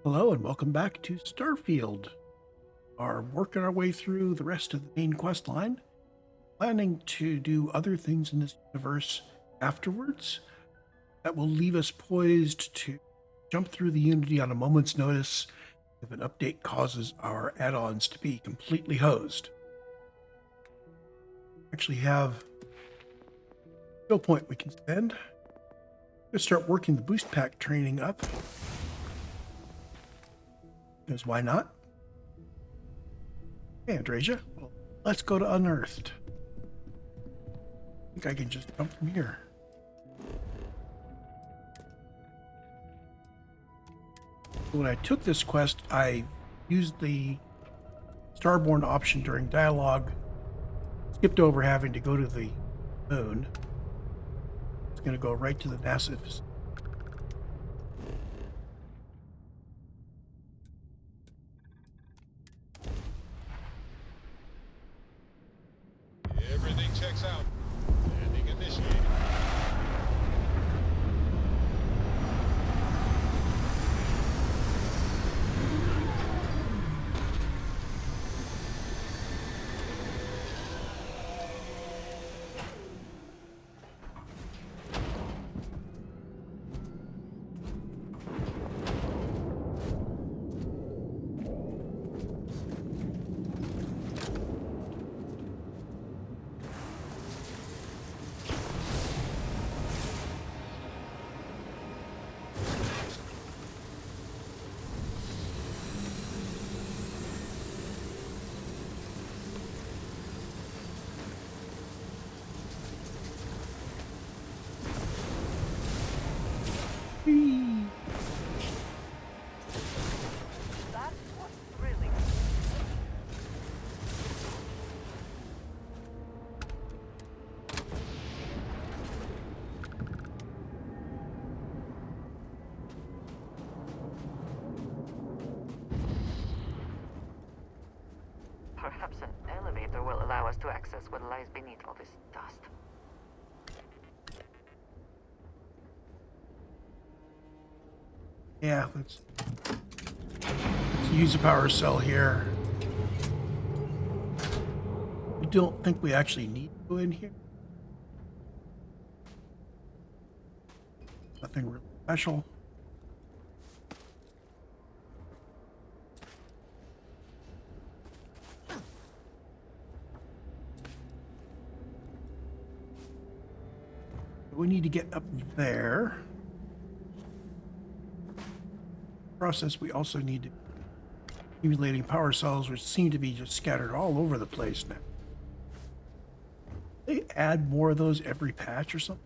Hello and welcome back to Starfield. Are working our way through the rest of the main quest line, planning to do other things in this universe afterwards that will leave us poised to jump through the Unity on a moment's notice if an update causes our add-ons to be completely hosed. Actually have a skill point we can spend. Let's start working the boost pack training up. Because why not? Hey, Andreja, well, let's go to Unearthed. I think I can just jump from here. When I took this quest, I used the Starborn option during dialogue, skipped over having to go to the moon. It's going to go right to the NASA facility. Everything checks out. Landing initiated. Whee! That was thrilling. Perhaps an elevator will allow us to access what lies beneath all this dust. Yeah, let's use a power cell here. I don't think we actually need to go in here. Nothing really special. We need to get up there. Process, we also need to accumulating power cells, which seem to be just scattered all over the place now. They add more of those every patch or something?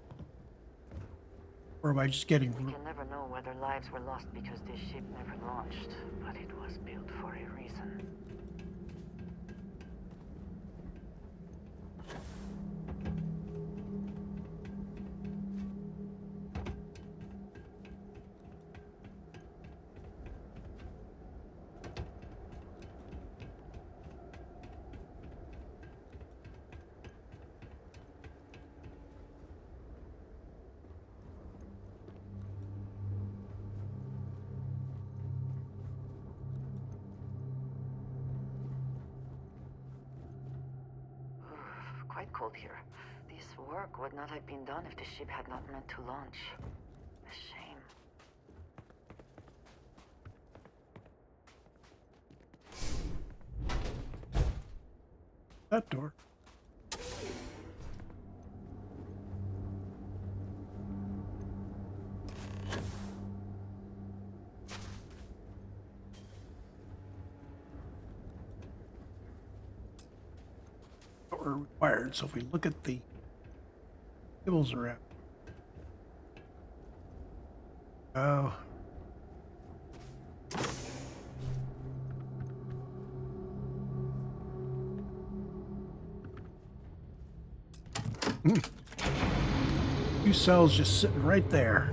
Or am I just getting... We can never know whether lives were lost because this ship never launched, but it was built for a reason. Quite cold here. This work would not have been done if the ship had not meant to launch. A shame. That door. What we're required. So if we look at the tables around. Oh. Two cells just sitting right there.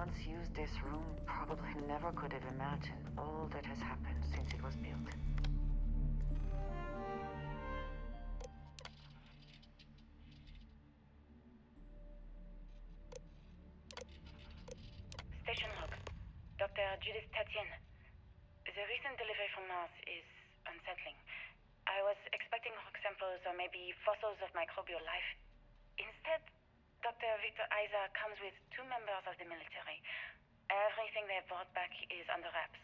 once used this room probably never could have imagined all that has happened since it was built. Station log. Dr. Judith Tatien. The recent delivery from Mars is unsettling. I was expecting rock samples or maybe fossils of microbial life. Instead, Dr. Victor Isa comes with 2 members of the military. Everything they brought back is under wraps.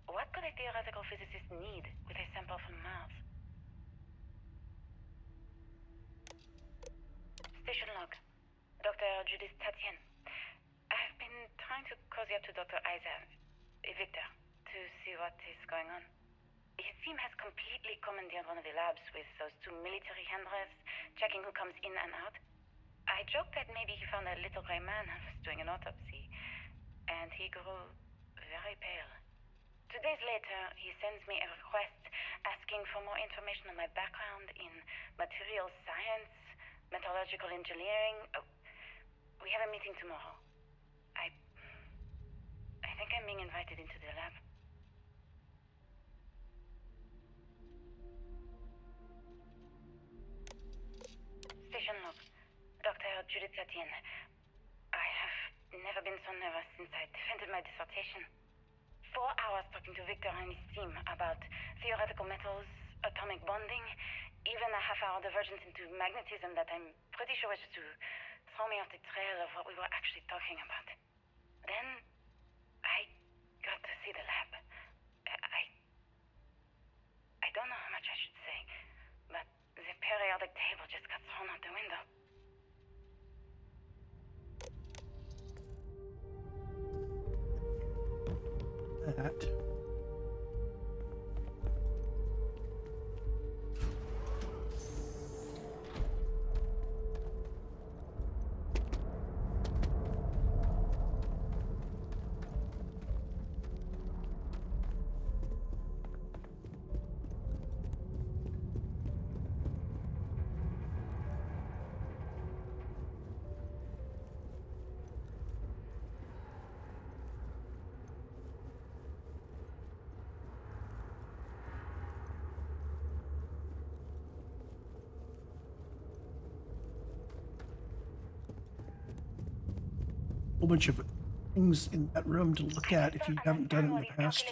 What could a theoretical physicist need with a sample from Mars? Station log. Dr. Judith Tatien. I've been trying to cozy up to Dr. Isa, Victor, to see what is going on. His team has completely commandeered one of the labs with those 2 military handlers, checking who comes in and out. I joked that maybe he found a little gray man and was doing an autopsy, and he grew very pale. 2 days later, he sends me a request asking for more information on my background in material science, metallurgical engineering. Oh, we have a meeting tomorrow. I think I'm being invited into the lab. Station log. Dr. Judith Tatien. I have never been so nervous since I defended my dissertation. 4 hours talking to Victor and his team about theoretical metals, atomic bonding, even a half-hour divergence into magnetism that I'm pretty sure was just to throw me off the trail of what we were actually talking about. Then I got to see the lab. I don't know how much I should say, but the periodic table just got thrown out the window. That. Whole bunch of things in that room to look at if you haven't done it in the past.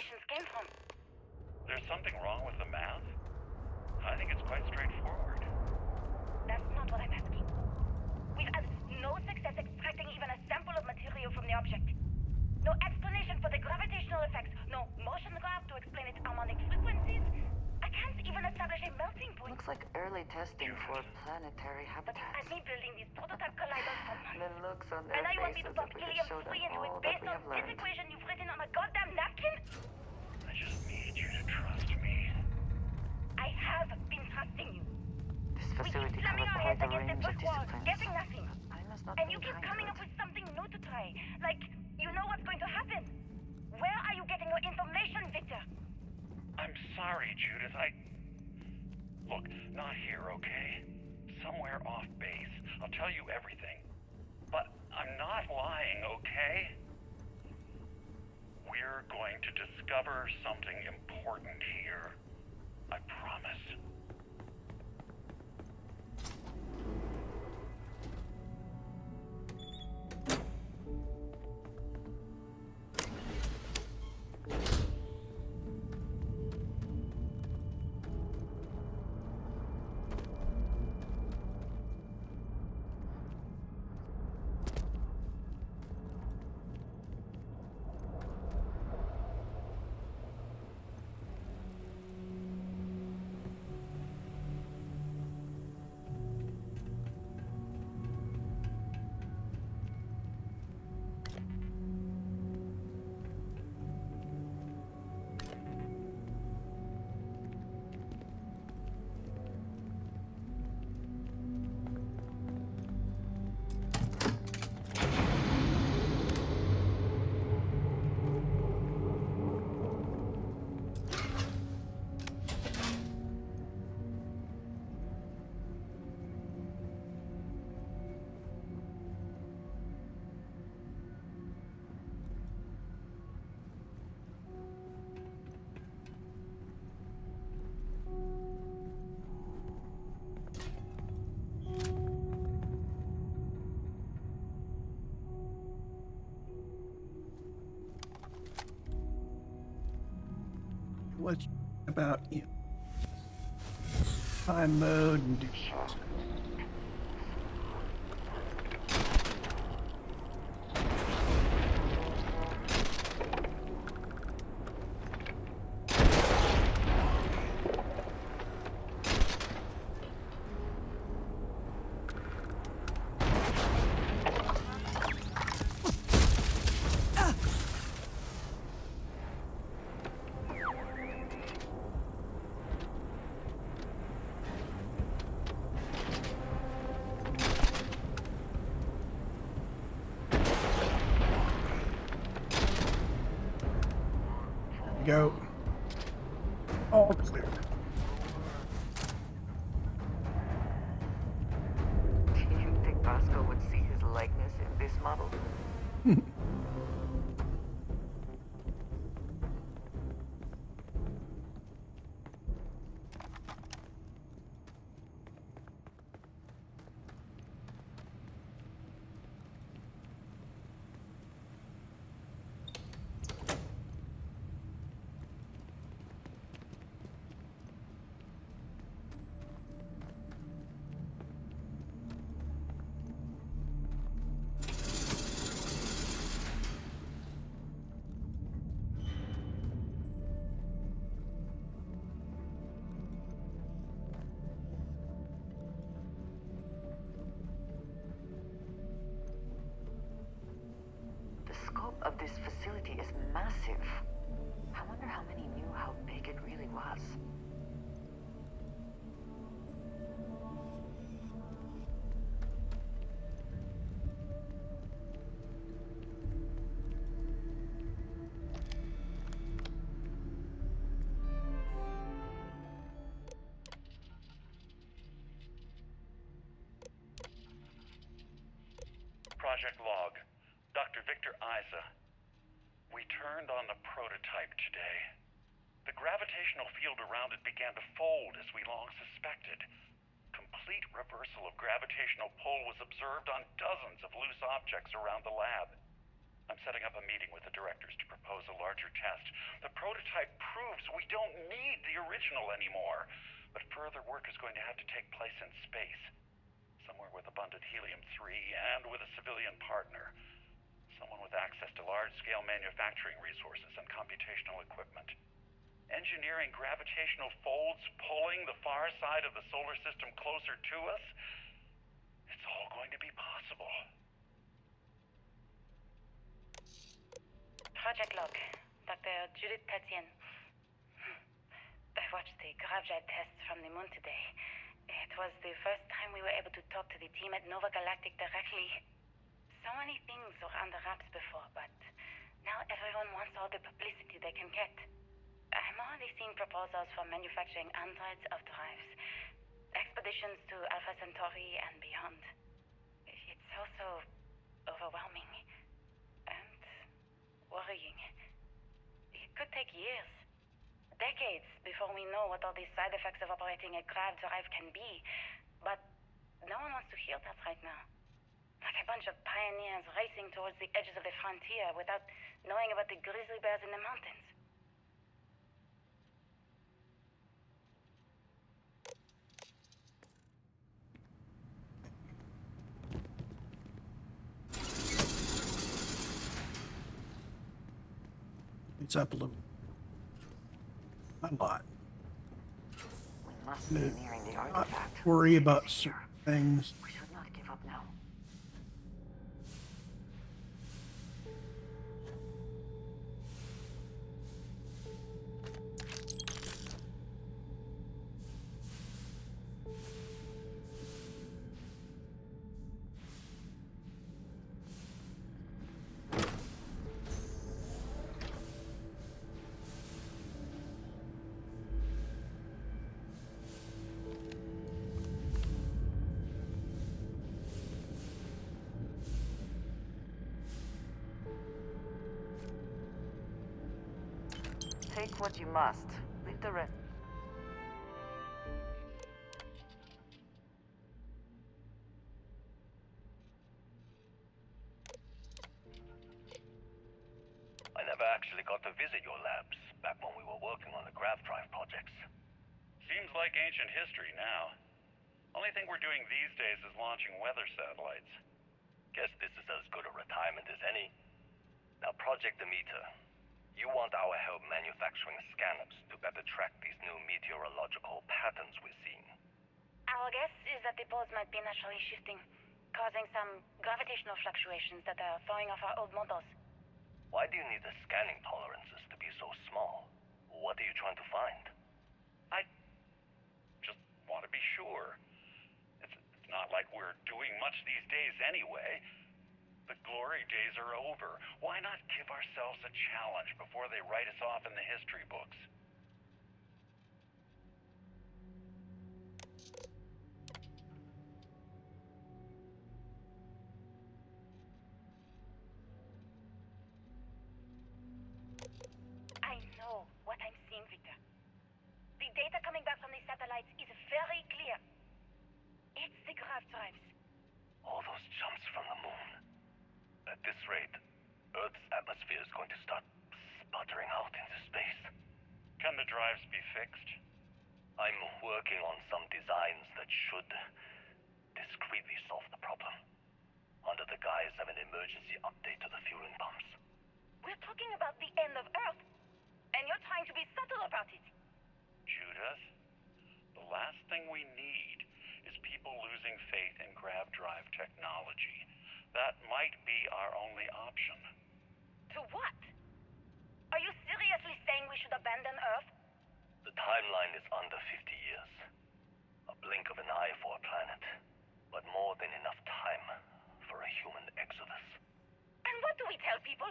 There's something wrong with the math? I think it's quite straightforward. That's not what I'm asking. We've had no success extracting even a sample of material from the object. No explanation for the gravitational effects. No motion graph to explain its harmonic frequencies. I can't even establish a melting point. Looks like early testing for planetary But habitats. I've been building these prototype colliders for months. The looks on And their now you want me faces to pump if we could show helium-3 them into it all that based we on have this learned. equation you've written on a goddamn napkin? I just need you to trust me. I have been trusting you. This We keep facility slamming covers our quite heads a against a range of brick wall, disciplines. getting nothing. I must not And be you keep kind coming to up it. with something new to try. Like, you know what's going to happen. Where are you getting your information, Victor? I'm sorry, Judith. Look, not here, okay? Somewhere off base. I'll tell you everything. But I'm not lying, okay? We're going to discover something important here. I promise. let's about time mode and do go. All clear. Do you think Vasco would see his likeness in this model? The scope of this facility is massive. I wonder how many knew how big it really was. Project log. Dr. Victor Isa. We turned on the prototype today. The gravitational field around it began to fold as we long suspected. Complete reversal of gravitational pull was observed on dozens of loose objects around the lab. I'm setting up a meeting with the directors to propose a larger test. The prototype proves we don't need the original anymore, but further work is going to have to take place in space. Somewhere with abundant helium-3 and with a civilian partner. Someone with access to large-scale manufacturing resources and computational equipment. Engineering gravitational folds pulling the far side of the solar system closer to us? It's all going to be possible. Project log. Dr. Judith Tatian. I watched the gravjet tests from the moon today. It was the first time we were able to talk to the team at Nova Galactic directly. So many things were under wraps before, but now everyone wants all the publicity they can get. I'm already seeing proposals for manufacturing androids of drives, expeditions to Alpha Centauri and beyond. It's also overwhelming and worrying. It could take years, decades, before we know what all these side effects of operating a grav drive can be. But no one wants to hear that right now. Like a bunch of pioneers racing towards the edges of the frontier without knowing about the grizzly bears in the mountains. it's up a little. A lot. We must be nearing the Not artifact. worry about certain things. We should not give up now. Take what you must. Leave the rest. I never actually got to visit your labs back when we were working on the gravity. grav drive projects. Seems like ancient history now. Only thing we're doing these days is launching weather satellites. Guess this is as good a retirement as any. Now, Project Emitter. You want our help manufacturing scanners to better track these new meteorological patterns we're seeing. Our guess is that the poles might be naturally shifting, causing some gravitational fluctuations that are throwing off our old models. Why do you need the scanning tolerances to be so small? What are you trying to find? I just want to be sure. It's not like we're doing much these days anyway. The glory days are over. Why not give ourselves a challenge before they write us off in the history books? I know what I'm seeing, Victor. The data coming back from the satellites is very clear. It's the grav drives. All those jumps from the moon. At this rate, Earth's atmosphere is going to start sputtering out into space. Can the drives be fixed? I'm working on some designs that should discreetly solve the problem, under the guise of an emergency update to the fueling pumps. We're talking about the end of Earth, and you're trying to be subtle about it. Judith, the last thing we need is people losing faith in grav drive technology. That might be our only option. To what? Are you seriously saying we should abandon Earth? The timeline is under 50 years. A blink of an eye for a planet, but more than enough time for a human exodus. And what do we tell people?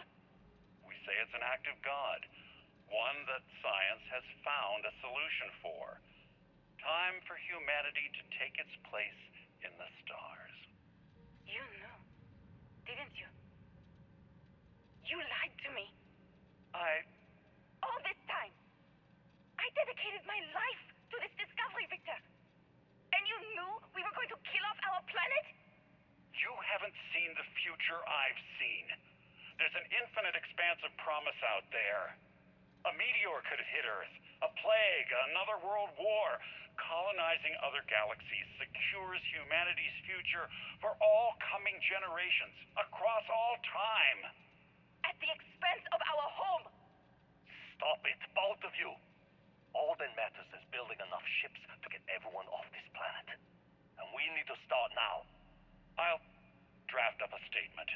We say it's an act of God, one that science has found a solution for. Time for humanity to take its place in the stars. You knew, didn't you? You lied to me. All this time, I dedicated my life to this discovery, Victor. And you knew we were going to kill off our planet? You haven't seen the future I've seen. There's an infinite expanse of promise out there. A meteor could have hit Earth. A plague, another world war. Colonizing other galaxies secures humanity's future for all coming generations, across all time. At the expense of our home. Stop it, both of you. All that matters is building enough ships to get everyone off this planet. And we need to start now. I'll draft up a statement.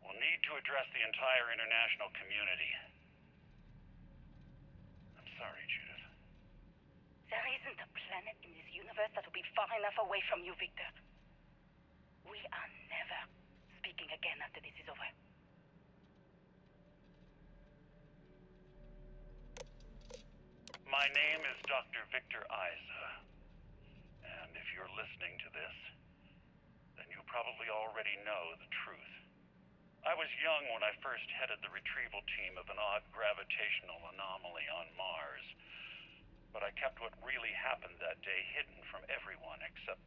We'll need to address the entire international community. I'm sorry, Judith. There isn't a planet in this universe that will be far enough away from you, Victor. We are never speaking again after this is over. My name is Dr. Victor Isa. And if you're listening to this, then you probably already know the truth. I was young when I first headed the retrieval team of an odd gravitational anomaly on Mars. But I kept what really happened that day hidden from everyone except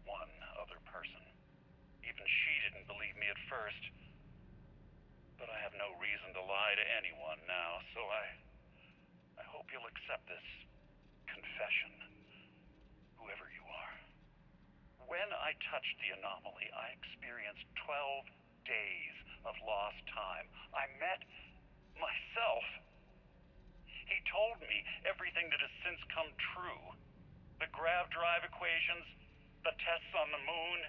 one other person. Even she didn't believe me at first. But I have no reason to lie to anyone now, so I hope you'll accept this confession, whoever you are. When I touched the anomaly, I experienced 12 days of lost time. I met myself. He told me everything that has since come true. The grav drive equations, the tests on the moon,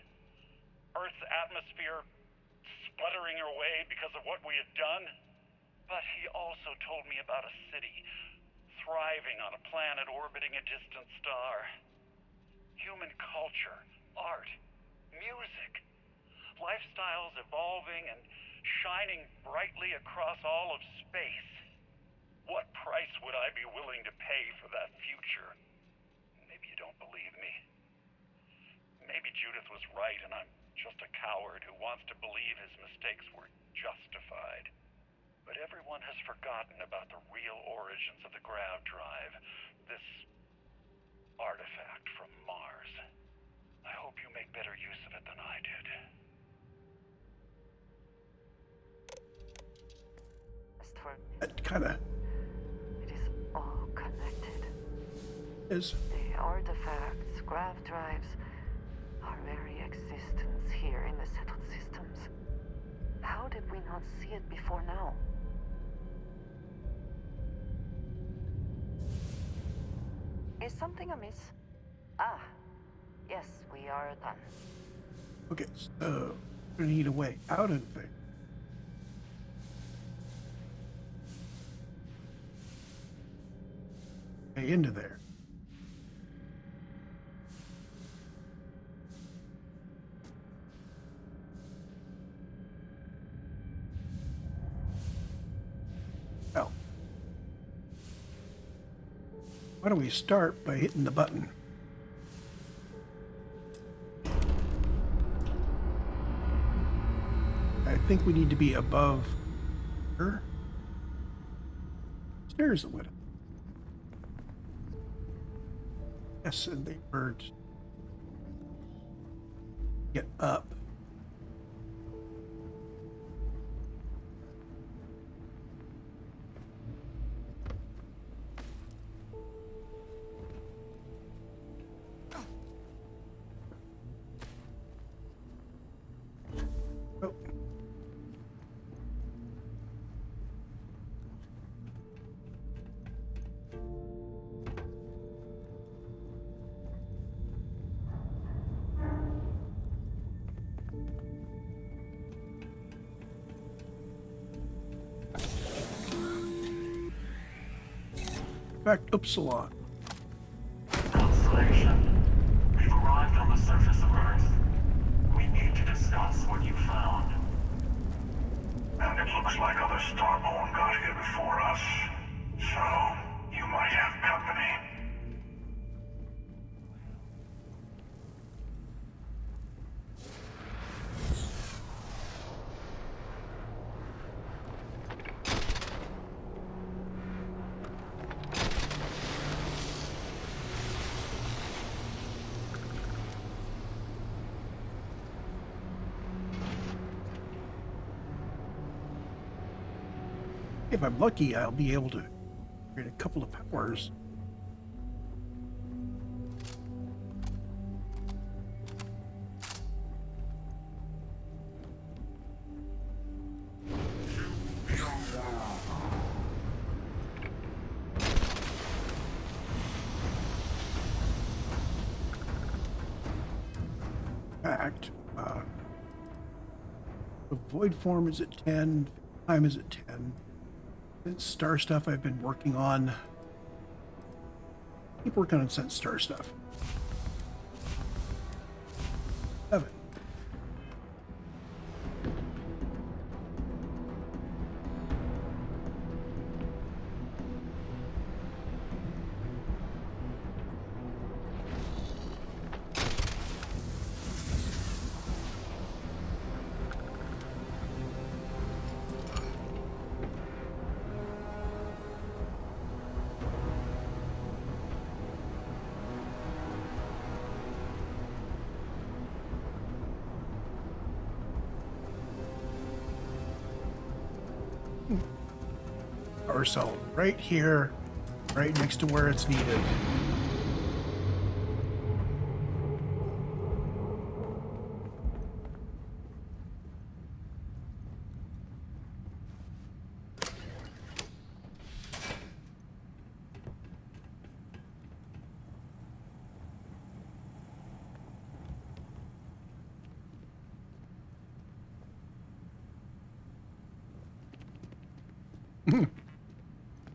Earth's atmosphere sputtering away because of what we had done. But he also told me about a city thriving on a planet orbiting a distant star. Human culture, art, music, lifestyles evolving and shining brightly across all of space. What price would I be willing to pay for that future? Maybe you don't believe me. Maybe Judith was right and I'm just a coward who wants to believe his mistakes were justified. But everyone has forgotten about the real origins of the grav drive, this artifact from Mars. I hope you make better use of it than I did. As for That kind of it is all is. The artifacts, grav drives, our very existence here in the settled systems. How did we not see it before now? Is something amiss? Ah, yes, we are done. Okay, so we need a way out of there. Way into there. Well, why don't we start by hitting the button? I think we need to be above her. Stairs that went up. Yes, and they were to get up. Oh. Back Upsilon. Constellation, we've arrived on the surface of Earth. We need to discuss what you found. And it looks like other Starborn got here before us. So, you might have company. If I'm lucky, I'll be able to create a couple of powers. Fact, the void form is at 10, time is at 10. Sense star stuff I've been working on. Keep working on sense star stuff. 7. Power cell right here, right next to where it's needed.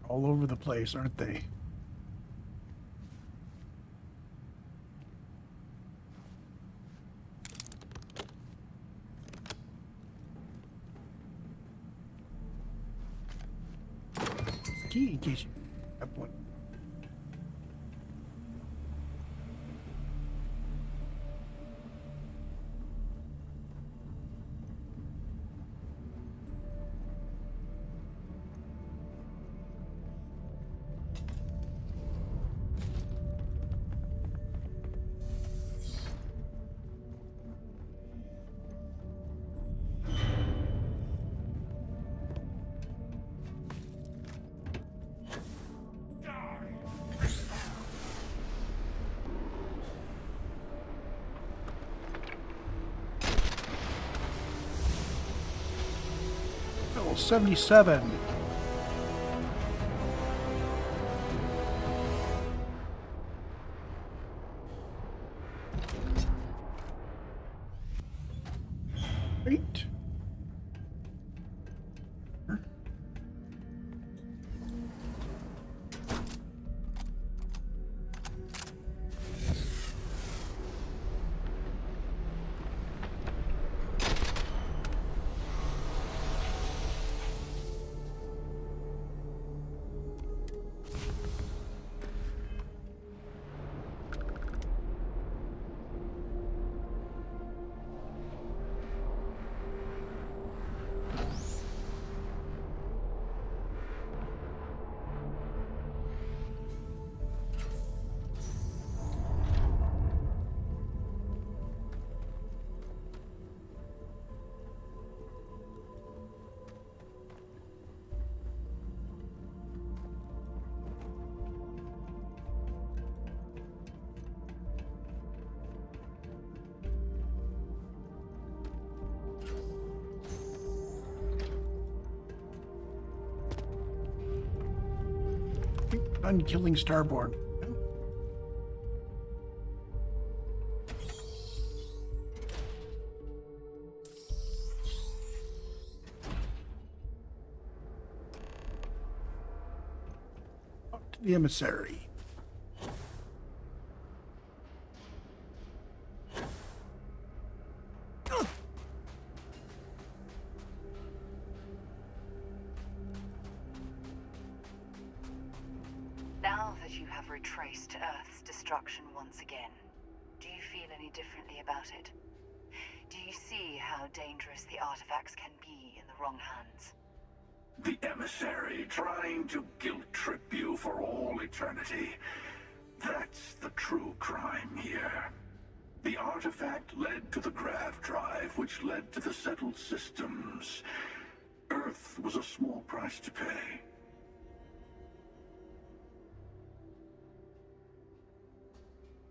All over the place, aren't they? Key in case you have one. 77. Great. Done killing Starboard. Up to the Emissary. Now that you have retraced Earth's destruction once again, do you feel any differently about it? Do you see how dangerous the artifacts can be in the wrong hands? The Emissary trying to guilt-trip you for all eternity. That's the true crime here. The artifact led to the grav drive, which led to the settled systems. Earth was a small price to pay.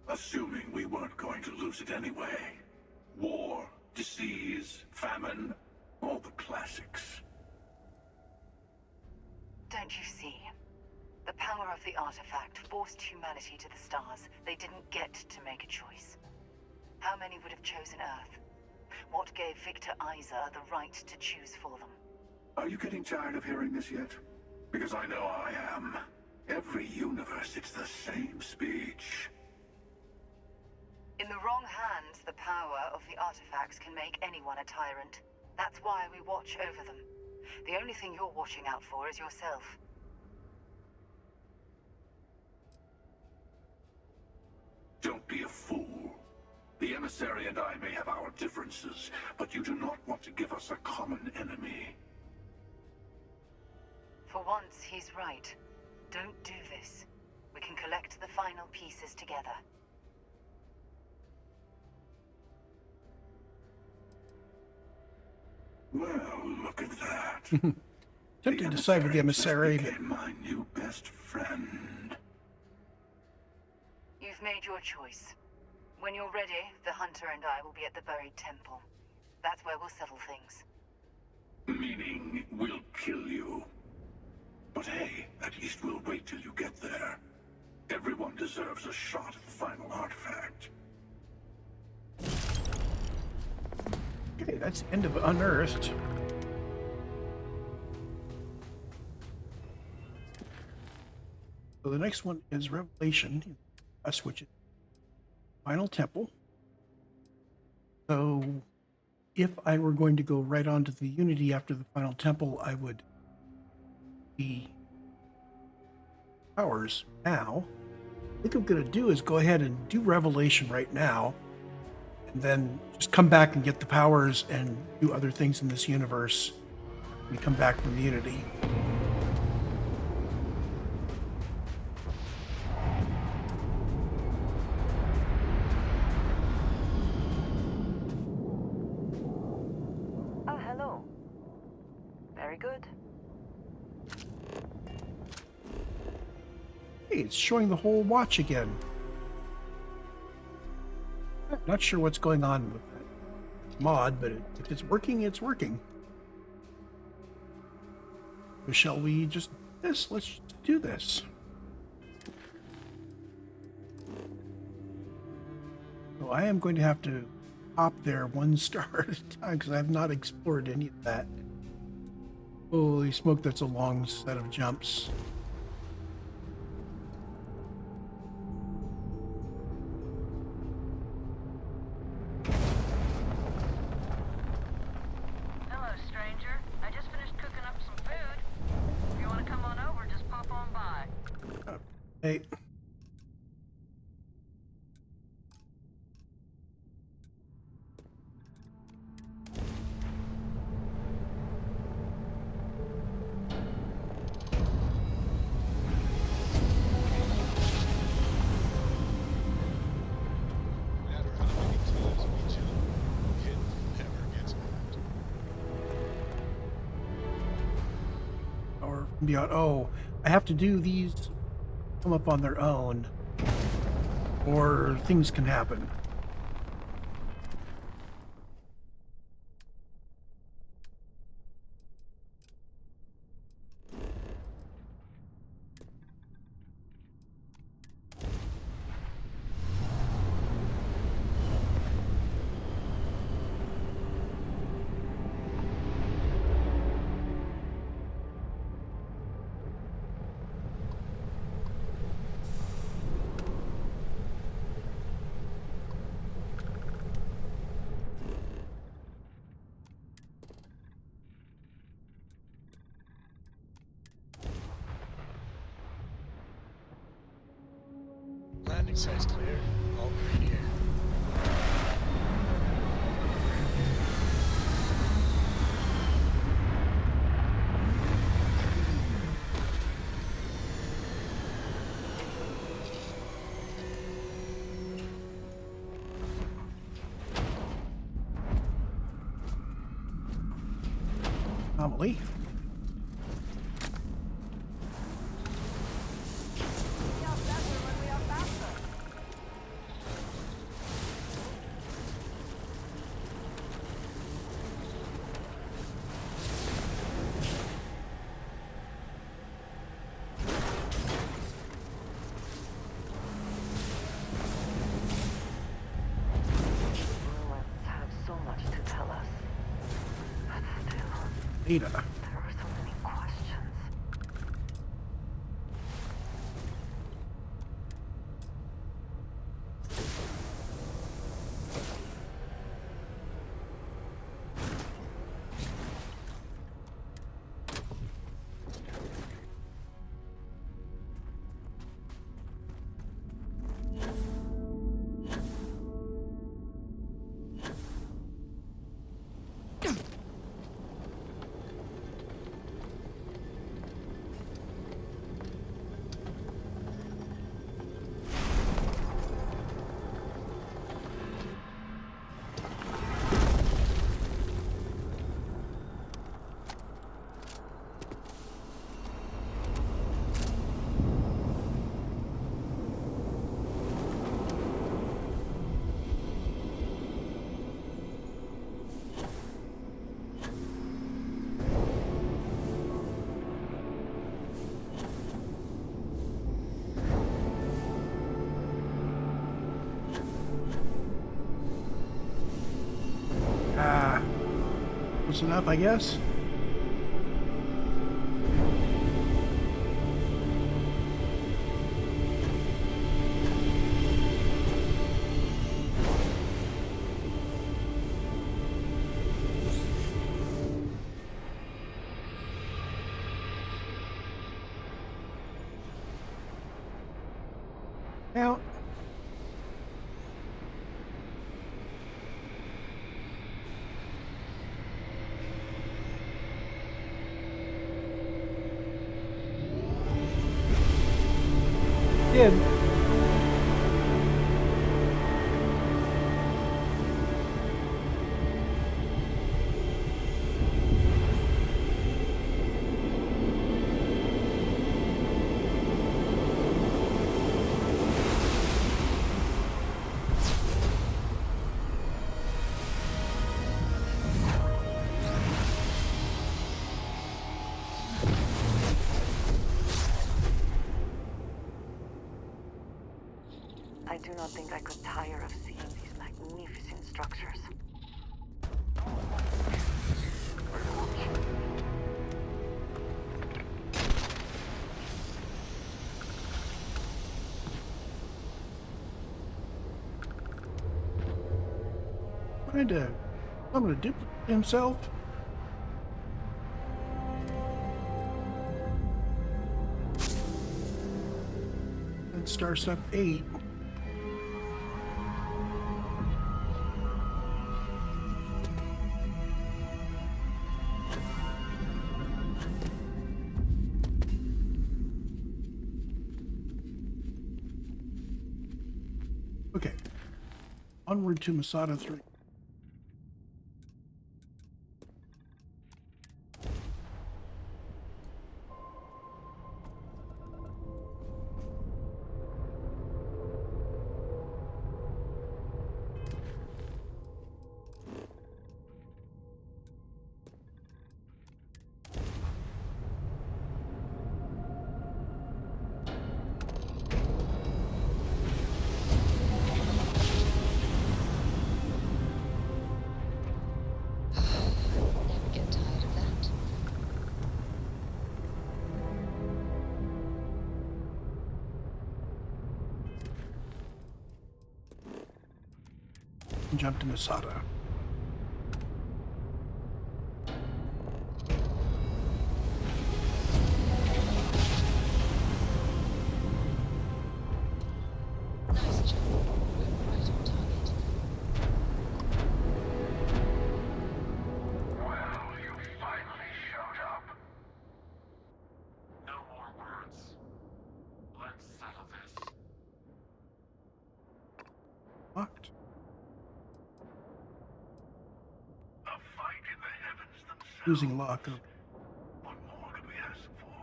Assuming we weren't going to lose it anyway. War, disease, famine, all the classics. Don't you see? The power of the artifact forced humanity to the stars. They didn't get to make a choice. How many would have chosen Earth? What gave Victor Isa the right to choose for them? Are you getting tired of hearing this yet? Because I know I am. Every universe, it's the same speech. In the wrong hands, the power of the artifacts can make anyone a tyrant. That's why we watch over them. The only thing you're watching out for is yourself. Don't be a fool. The Emissary and I may have our differences, but you do not want to give us a common enemy. For once, he's right. Don't do this. We can collect the final pieces together. Well, look at that. Tempted to side with the Emissary, but became my new best friend. You've made your choice. When you're ready, the Hunter and I will be at the buried temple. That's where we'll settle things. Meaning, we'll kill you. But hey, at least we'll wait till you get there. Everyone deserves a shot at the final artifact. okay, that's the end of Unearthed. So the next one is Revelation, which is Final Temple. So if I were going to go right on to the Unity after the Final Temple, I would be powers now. I think I'm going to do is go ahead and do Revelation right now, and then just come back and get the powers and do other things in this universe when we come back from the Unity. Oh, hello. Very good. Hey, it's showing the whole watch again. Not sure what's going on with that mod, but if it's working, it's working. Shall we just do this? Let's just do this. So I am going to have to hop there one star at a time because I have not explored any of that. Holy smoke, that's a long set of jumps. Hello, stranger. I just finished cooking up some food. If you want to come on over, just pop on by. Hey. No matter how many times we jump, it never gets old. Or beyond. Oh, I have to do these come up on their own, or things can happen. Landing site's clear. All green here. Anomaly. Ruins have so much to tell us. But still, Data. there are so many questions. Close enough, I guess. Now, did. I do not think I could tire of seeing these magnificent structures. Trying to summon a duplicate himself? And star stuff 8. Okay. Onward to Masada 3. Never get tired of that. And jump to Masada. Nice job. We're right on target. Well, you finally showed up. No more words. Let's settle this. Locked. A fight in the heavens themselves. Losing lock. What more could we ask for?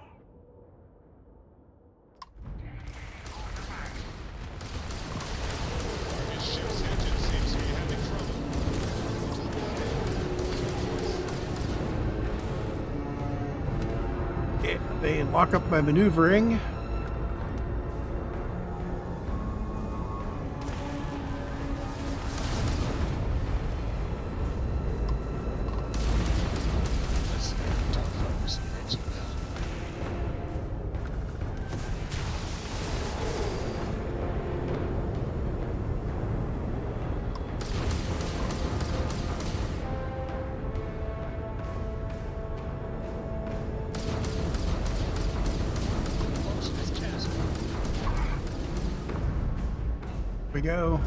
His ship's engine seems to be having trouble. Yeah, they lock up by maneuvering. Let's talk focus and engine now. Closing this chasm. Here we go.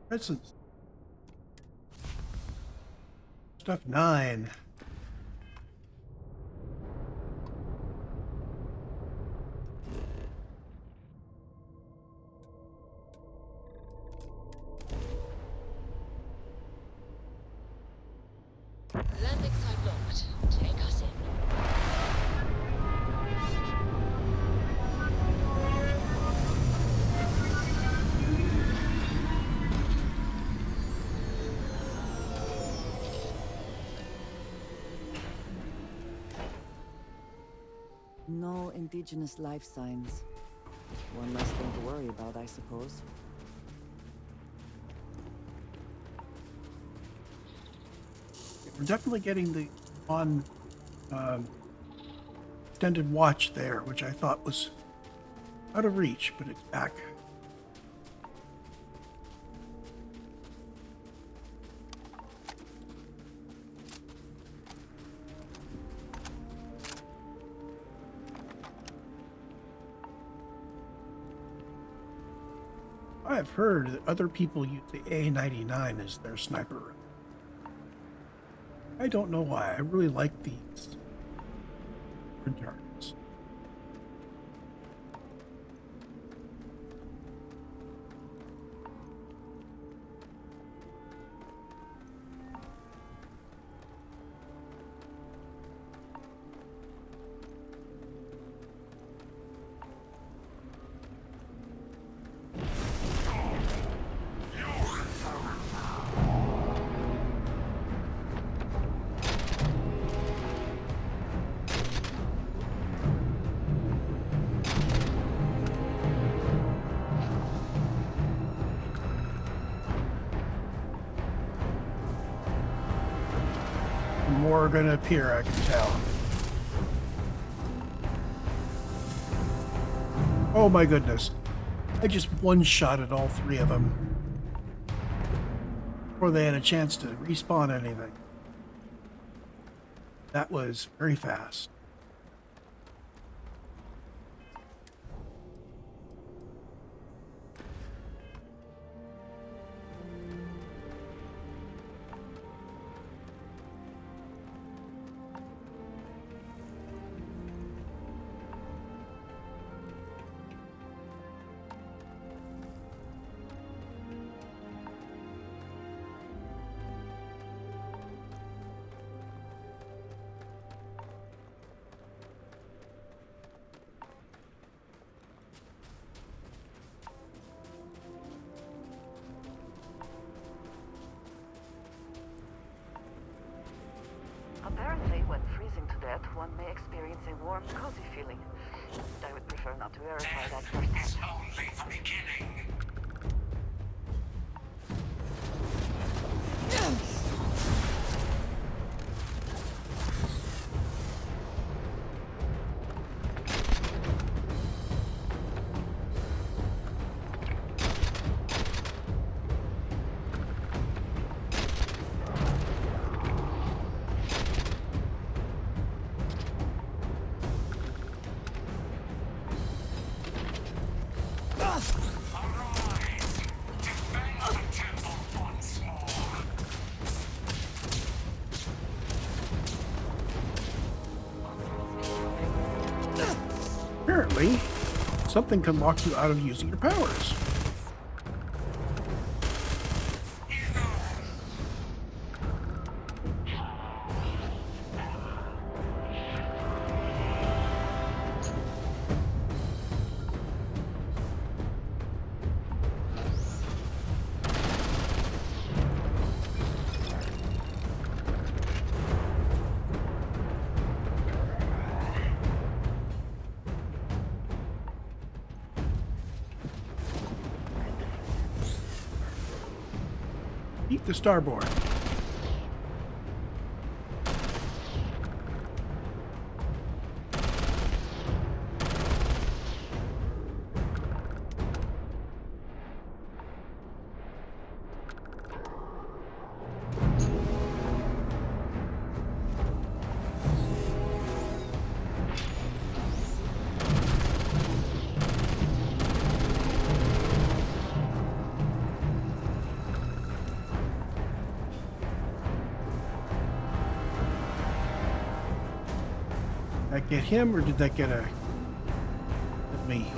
Presents. Stuff 9. Landing site locked. Take us in. No indigenous life signs. One less thing to worry about, I suppose. We're definitely getting the on extended watch there, which I thought was out of reach, but it's back. I've heard that other people use the A99 as their sniper. I don't know why. I really like these different targets. more are going to appear, I can tell. Oh my goodness. I just one-shotted all 3 of them before they had a chance to respawn anything. That was very fast. Apparently, when freezing to death, one may experience a warm, cozy feeling. I would prefer not to verify that firsthand. It's only the beginning. Apparently, something can lock you out of using your powers. Eat the starboard. Did that get him, or did that get me?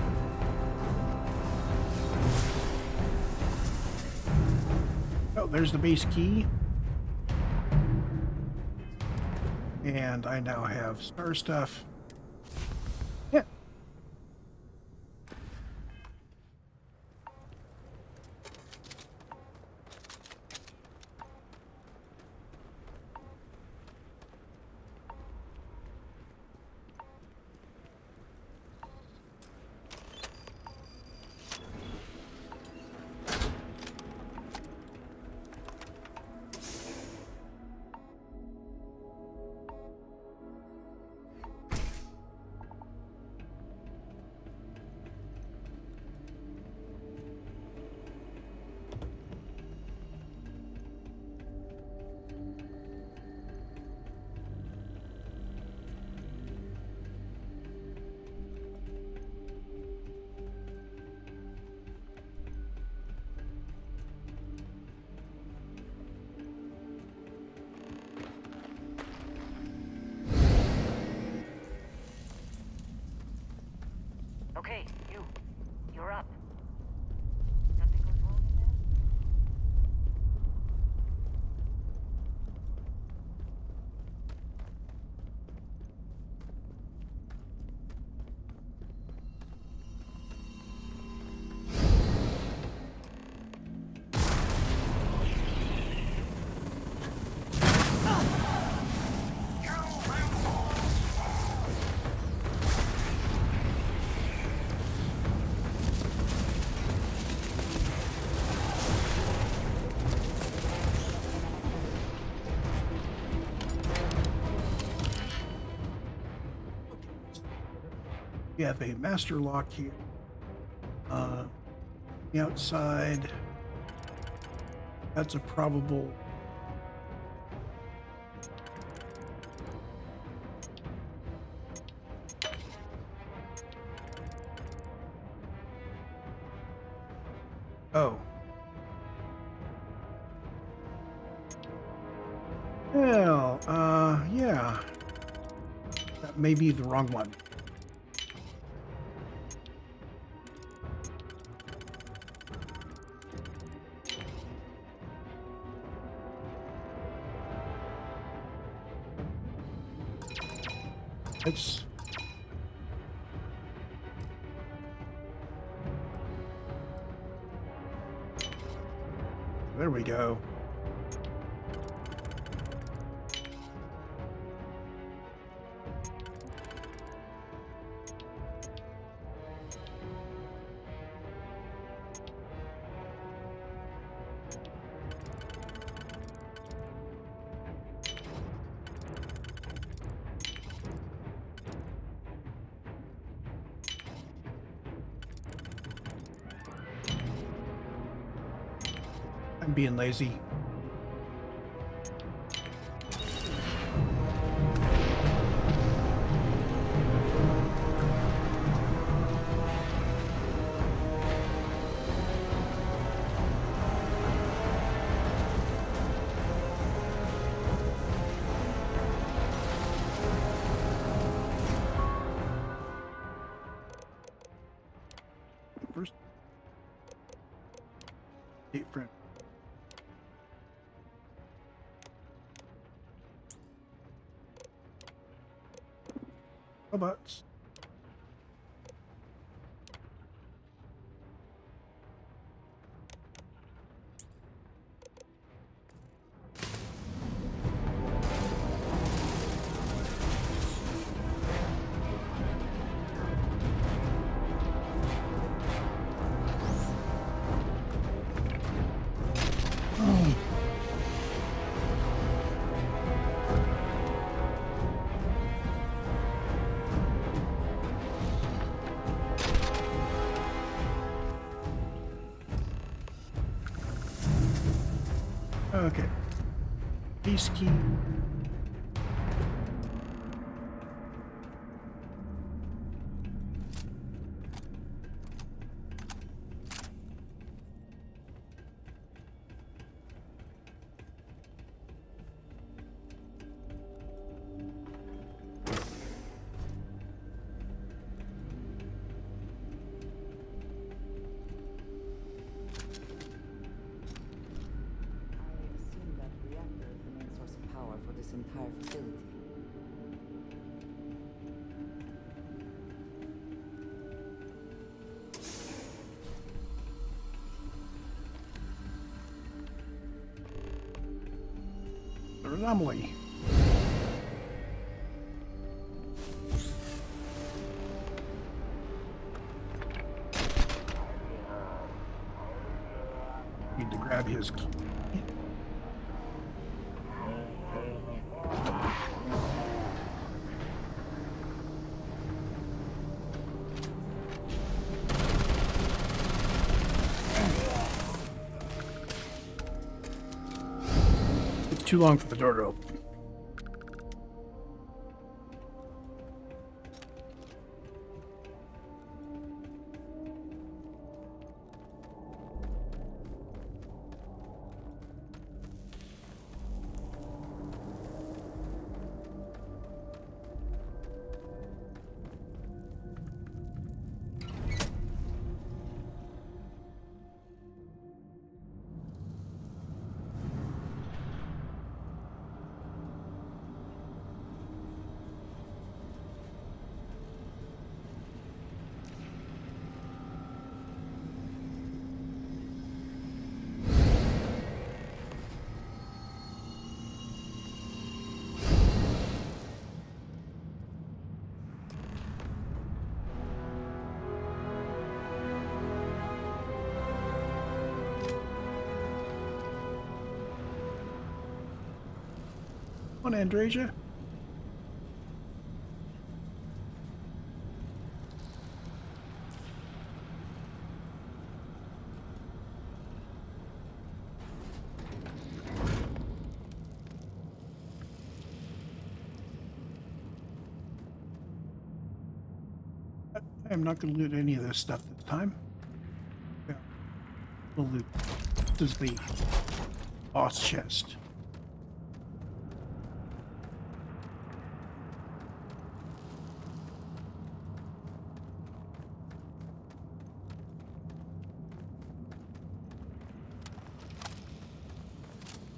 Oh, there's the base key. And I now have star stuff. Yeah. Okay, you're up. Something goes wrong in there? We have a master lock here. The outside, that's a probable. Oh. Well, yeah. That may be the wrong one. Oops. There we go. I'm being lazy. First, date friend. Robots. Okay. Peace key. Entire facility. An anomaly. Need to grab his key. Too long for the door to open. Come on, Andreja. I am not going to loot any of this stuff this time. Yeah, we'll loot. This is the boss chest.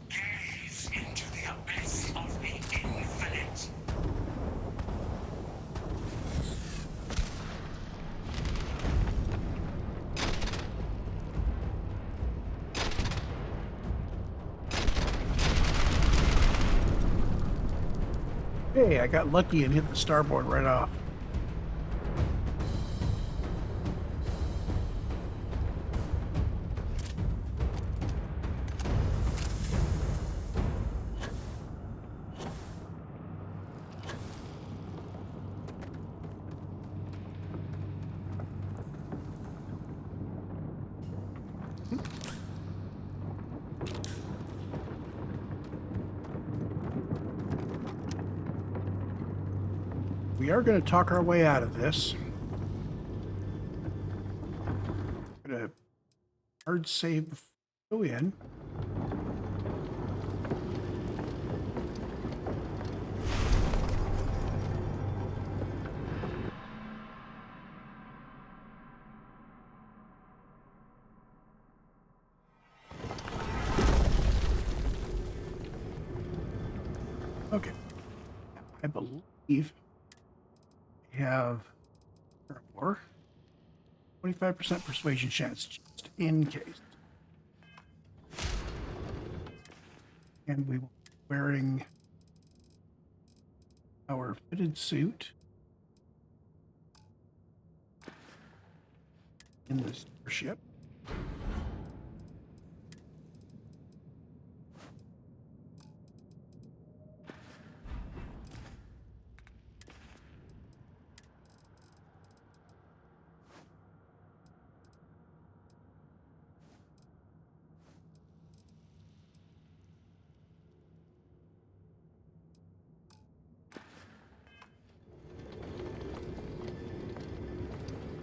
Gaze into the abyss of the infinite. Hey, I got lucky and hit the starboard right off. We are going to talk our way out of this. Going to hard save before we go in. Okay. I believe we have more 25% persuasion chance, just in case. And we will be wearing our fitted suit in this ship.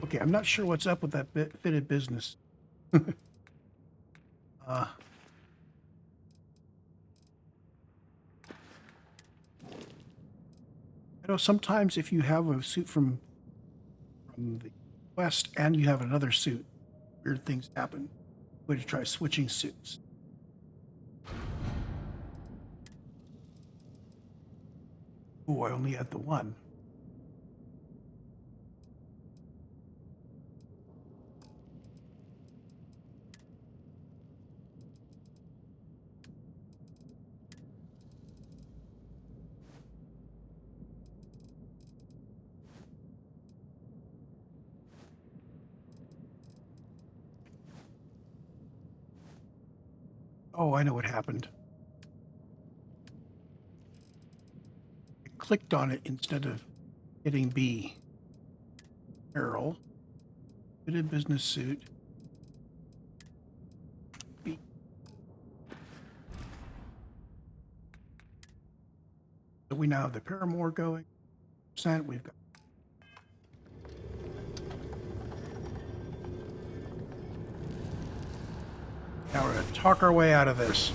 Okay, I'm not sure what's up with that fitted business. I know sometimes if you have a suit from the West and you have another suit, weird things happen. Way to try switching suits. Oh, I only had the one. Oh, I know what happened. I clicked on it instead of hitting B. Arrow. Fitted business suit. B. So we now have the Paramore going. We've got. Now we're going to talk our way out of this.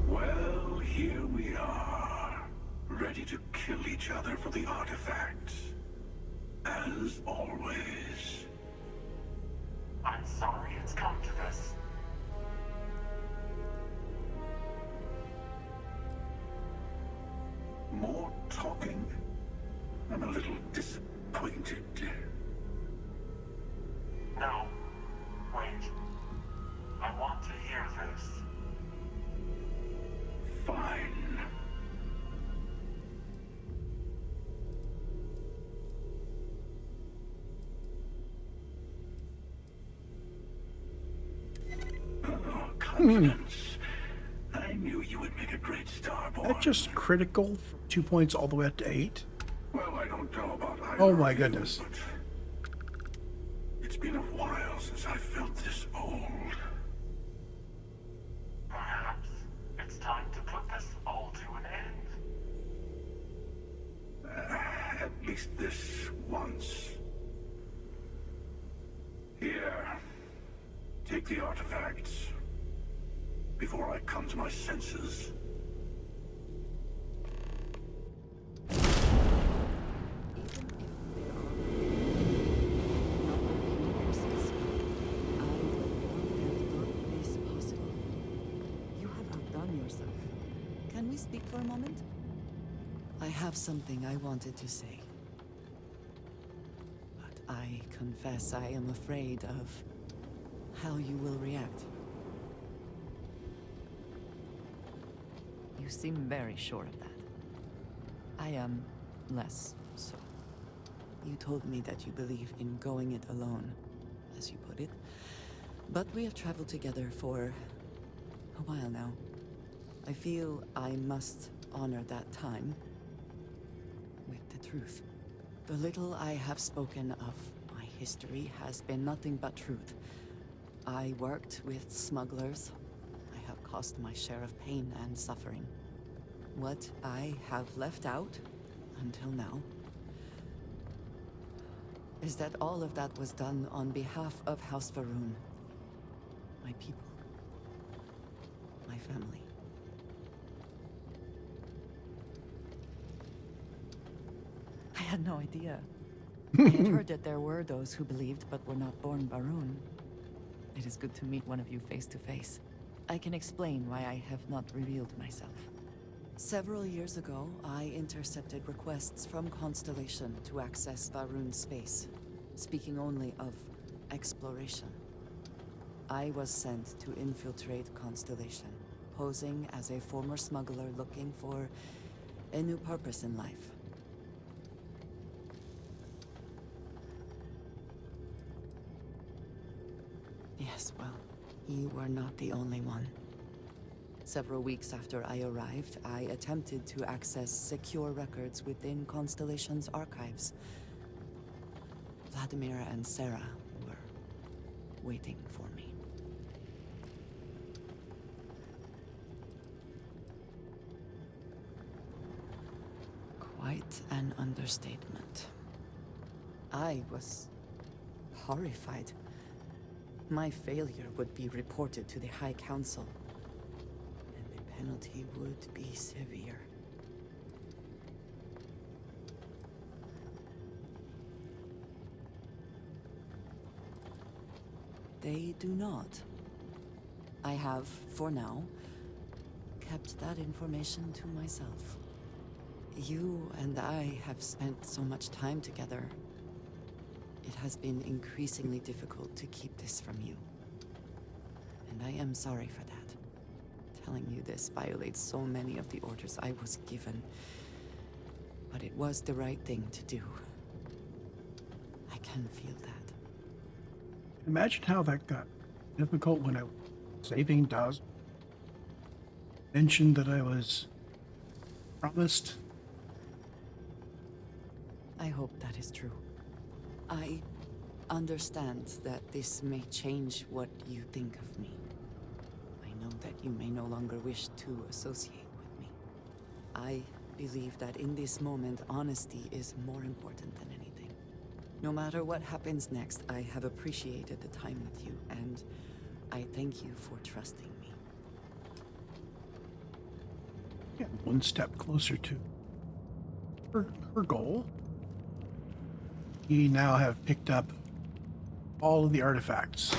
Well, here we are, ready to kill each other for the artifacts. As always. I'm sorry it's come to this. More talking? I'm a little disappointed. No. Wait. I want to hear this. Fine. Oh, confidence. I knew you would make a great starboard. That just critical from 2 points all the way up to 8. Well, I don't know about either. Oh my of you, goodness. but it's been a while since I felt this old. Perhaps it's time to put this all to an end. At least this once. the artifacts before I come to my senses. Can we speak for a moment? I have something I wanted to say. But I confess I am afraid of how you will react. You seem very sure of that. I am less so. You told me that you believe in going it alone, as you put it. But we have traveled together for a while now. I feel I must honor that time with the truth. The little I have spoken of my history has been nothing but truth. I worked with smugglers. I have caused my share of pain and suffering. What I have left out, until now, is that all of that was done on behalf of House Varun. My people. My family. I had no idea. I had heard that there were those who believed but were not born Varun. It is good to meet one of you face to face. I can explain why I have not revealed myself. Several years ago, I intercepted requests from Constellation to access Varun's space, speaking only of exploration. I was sent to infiltrate Constellation, posing as a former smuggler looking for a new purpose in life. Yes, well, you were not the only one. Several weeks after I arrived, I attempted to access secure records within Constellation's archives. Vladimir and Sarah were waiting for me. Quite an understatement. I was horrified. My failure would be reported to the High Council, and the penalty would be severe. They do not. I have, for now, kept that information to myself. You and I have spent so much time together. It has been increasingly difficult to keep this from you. And I am sorry for that. Telling you this violates so many of the orders I was given. But it was the right thing to do. I can feel that. Imagine how that got difficult when I was saving Daz. Mentioned that I was promised. I hope that is true. I understand that this may change what you think of me. I know that you may no longer wish to associate with me. I believe that in this moment, honesty is more important than anything. No matter what happens next, I have appreciated the time with you, and I thank you for trusting me. Yeah, one step closer to her goal. We now have picked up all of the artifacts.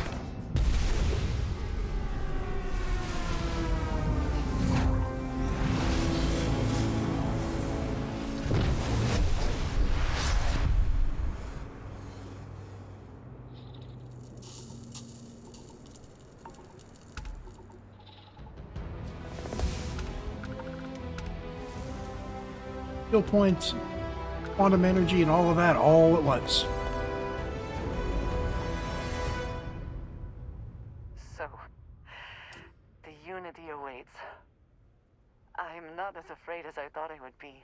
Skill points, quantum energy, and all of that all at once. So, the Unity awaits. I'm not as afraid as I thought I would be.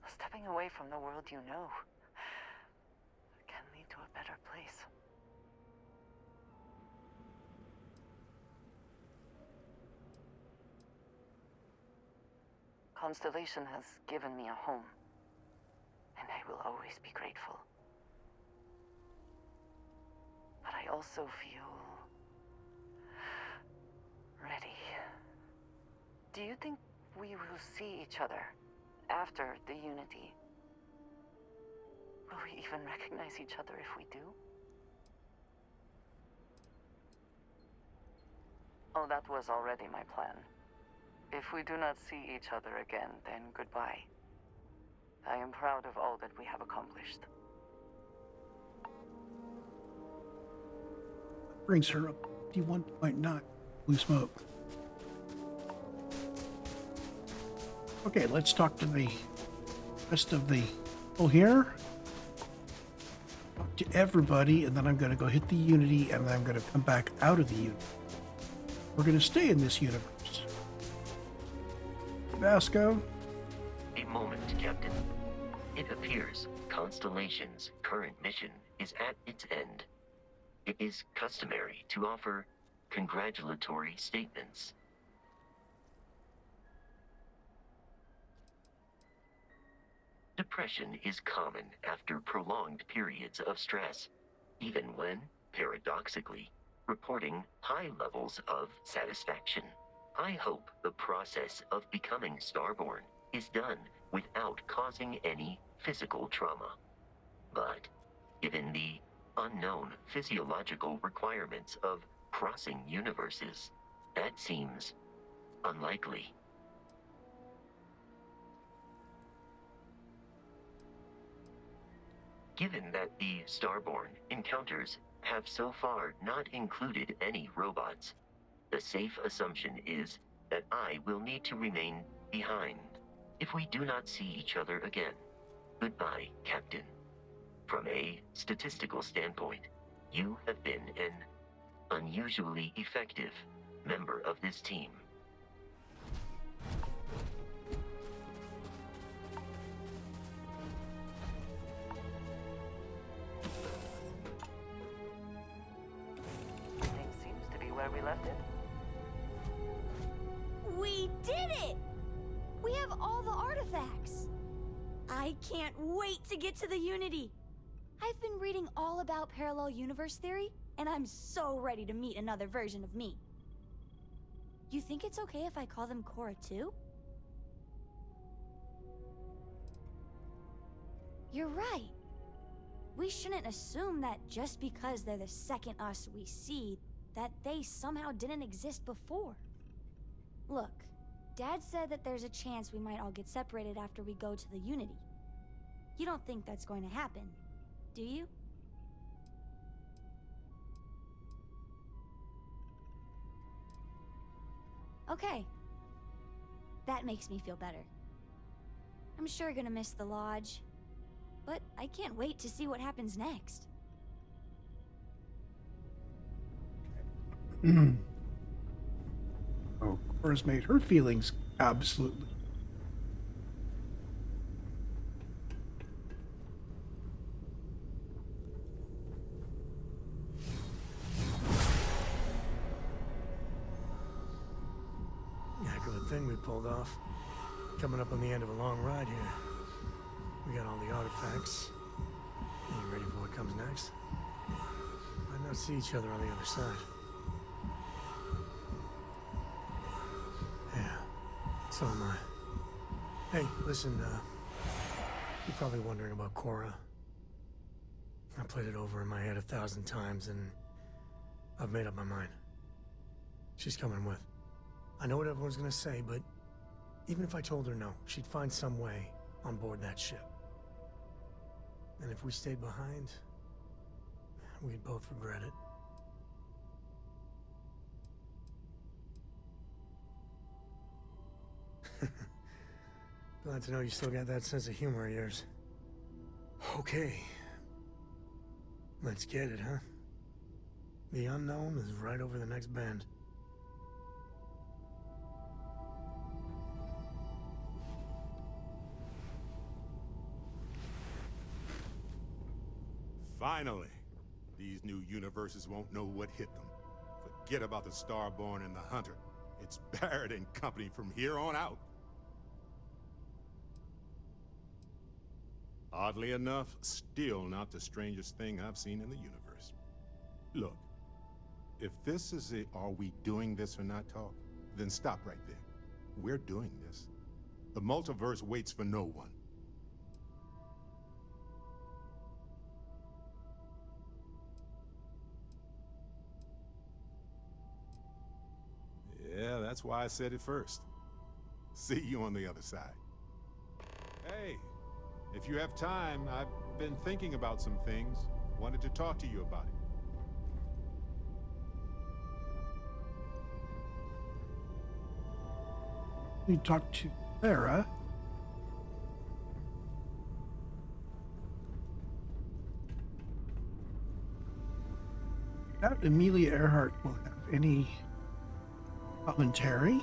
Stepping away from the world you know can lead to a better place. Constellation has given me a home, and I will always be grateful. But I also feel Do you think we will see each other after the Unity? Will we even recognize each other if we do? Oh, that was already my plan. If we do not see each other again, then goodbye. I am proud of all that we have accomplished. Brings her up 51.9. Blue smoke. Okay, let's talk to the rest of the people here. Talk to everybody, and then I'm going to go hit the Unity, and then I'm going to come back out of the Unity. We're going to stay in this universe. Vasco? A moment, Captain. It appears Constellation's current mission is at its end. It is customary to offer congratulatory statements. Depression is common after prolonged periods of stress, even when, paradoxically, reporting high levels of satisfaction. I hope the process of becoming Starborn is done without causing any physical trauma. But, given the unknown physiological requirements of crossing universes, that seems unlikely. Given that the Starborn encounters have so far not included any robots, the safe assumption is that I will need to remain behind. If we do not see each other again, goodbye, Captain. From a statistical standpoint, you have been an unusually effective member of this team. Everything seems to be where we left it. We did it! We have all the artifacts! I can't wait to get to the Unity! I've been reading all about parallel universe theory, and I'm so ready to meet another version of me. You think it's okay if I call them Cora too? You're right. We shouldn't assume that just because they're the second us we see, that they somehow didn't exist before. Look, Dad said that there's a chance we might all get separated after we go to the Unity. You don't think that's going to happen, do you? Okay. That makes me feel better. I'm sure gonna miss the lodge, but I can't wait to see what happens next. Oh, Cora's made her feelings absolutely. Heck of a thing we pulled off. Coming up on the end of a long ride here. We got all the artifacts. Are you ready for what comes next? Might not see each other on the other side. Yeah, so am I. Hey, listen, you're probably wondering about Cora. I played it over in my head 1,000 times, and I've made up my mind. She's coming with. I know what everyone's gonna say, but even if I told her no, she'd find some way on board that ship. And if we stayed behind, we'd both regret it. Glad to know you still got that sense of humor of yours. Okay. Let's get it, huh? The unknown is right over the next bend. Finally, these new universes won't know what hit them. Forget about the Starborn and the Hunter. It's Barrett and company from here on out. Oddly enough, still not the strangest thing I've seen in the universe. Look, if this is a "are we doing this or not" talk, then stop right there. We're doing this. The multiverse waits for no one. Yeah, that's why I said it first. See you on the other side. Hey, if you have time, I've been thinking about some things. Wanted to talk to you about it. We talked to Sarah. Doubt Amelia Earhart will have any commentary.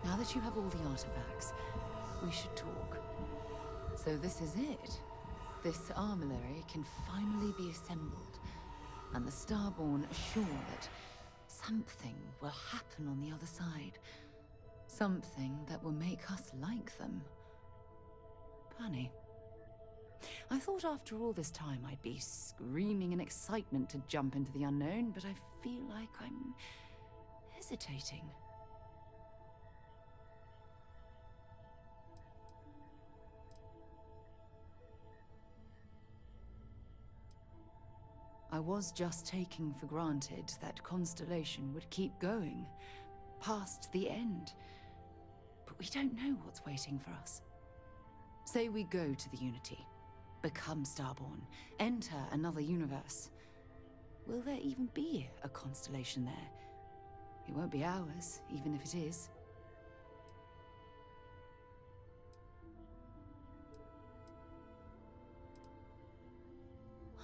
Now that you have all the artifacts, we should talk. So this is it. This armillary can finally be assembled, and the Starborn are sure that something will happen on the other side. Something that will make us like them. Funny. I thought after all this time I'd be screaming in excitement to jump into the unknown, but I feel like I'm hesitating. I was just taking for granted that Constellation would keep going, past the end. But we don't know what's waiting for us. Say we go to the Unity, become Starborn, enter another universe. Will there even be a Constellation there? It won't be ours, even if it is.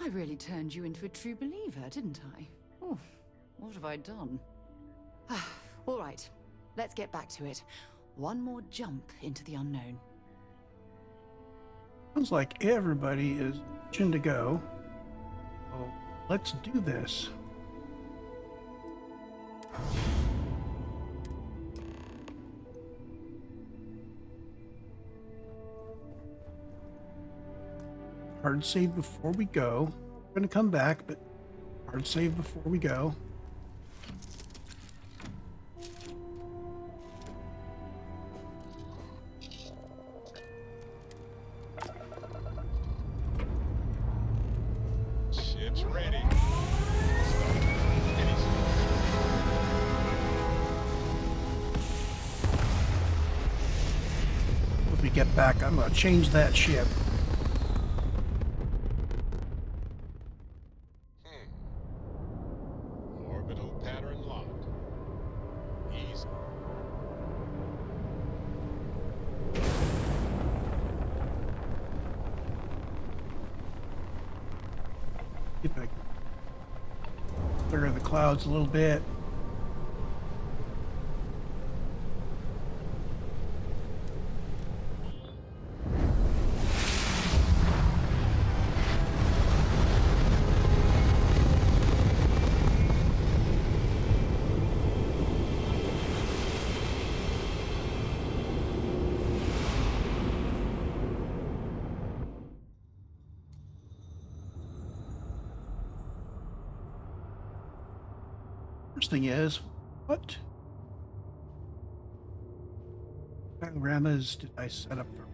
I really turned you into a true believer, didn't I? Oh, what have I done? All right, let's get back to it. One more jump into the unknown. Sounds like everybody is itching to go. So let's do this. Hard save before we go. We're gonna come back, but hard save before we go. Ship's ready. When we get back, I'm gonna change that ship. Orbital pattern locked. Easy. If I can clear the clouds a little bit. First thing is, what panoramas did I set up for?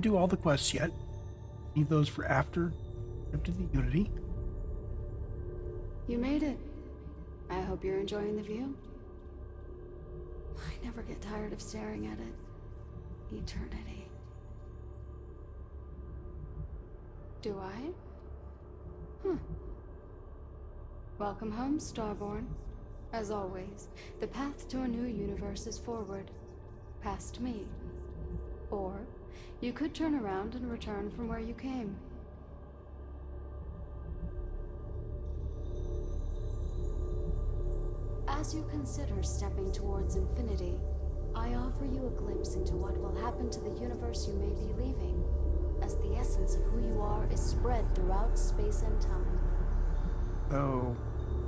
Do all the quests yet. Leave those for after the Unity. You made it. I hope you're enjoying the view. I never get tired of staring at it. Eternity. Do I? Welcome home, Starborn. As always, the path to a new universe is forward, past me. Or, you could turn around and return from where you came. As you consider stepping towards infinity, I offer you a glimpse into what will happen to the universe you may be leaving, as the essence of who you are is spread throughout space and time. So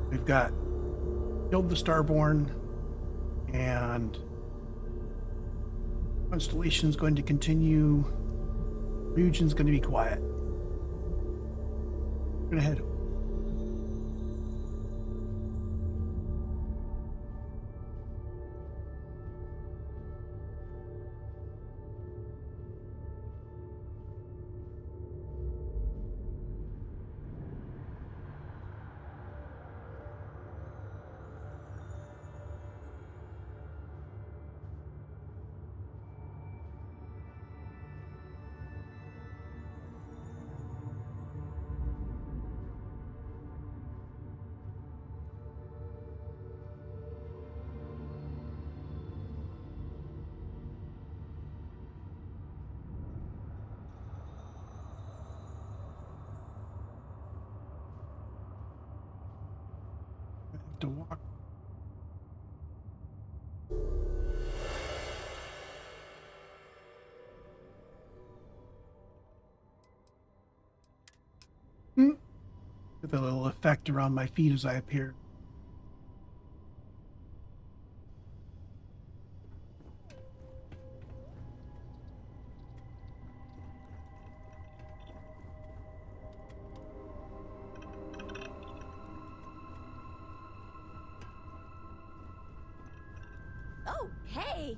we've got killed the Starborn, and Constellation's going to continue. Ryujin's going to be quiet. We're going to head. To walk. With a little effect around my feet as I appear. Oh, hey!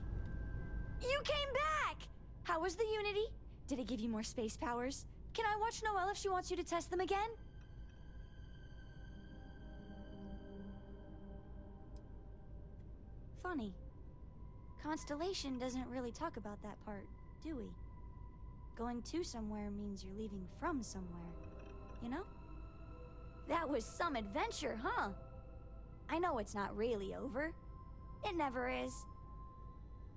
You came back! How was the Unity? Did it give you more space powers? Can I watch Noelle if she wants you to test them again? Funny. Constellation doesn't really talk about that part, do we? Going to somewhere means you're leaving from somewhere, you know? That was some adventure, huh? I know it's not really over. It never is.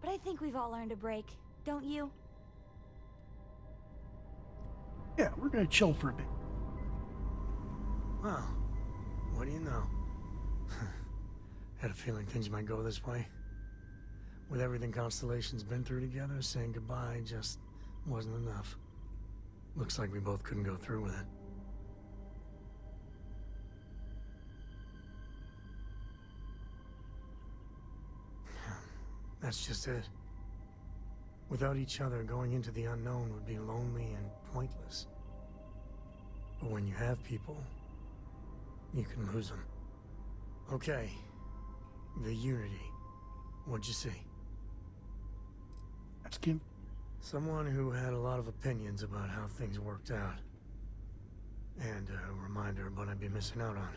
But I think we've all earned a break, don't you? Yeah, we're gonna chill for a bit. Well, what do you know? Had a feeling things might go this way. With everything Constellation's been through together, saying goodbye just wasn't enough. Looks like we both couldn't go through with it. That's just it. Without each other, going into the unknown would be lonely and pointless. But when you have people, you can lose them. Okay. The Unity. What'd you see? Ask him. Someone who had a lot of opinions about how things worked out. And a reminder of what I'd be missing out on.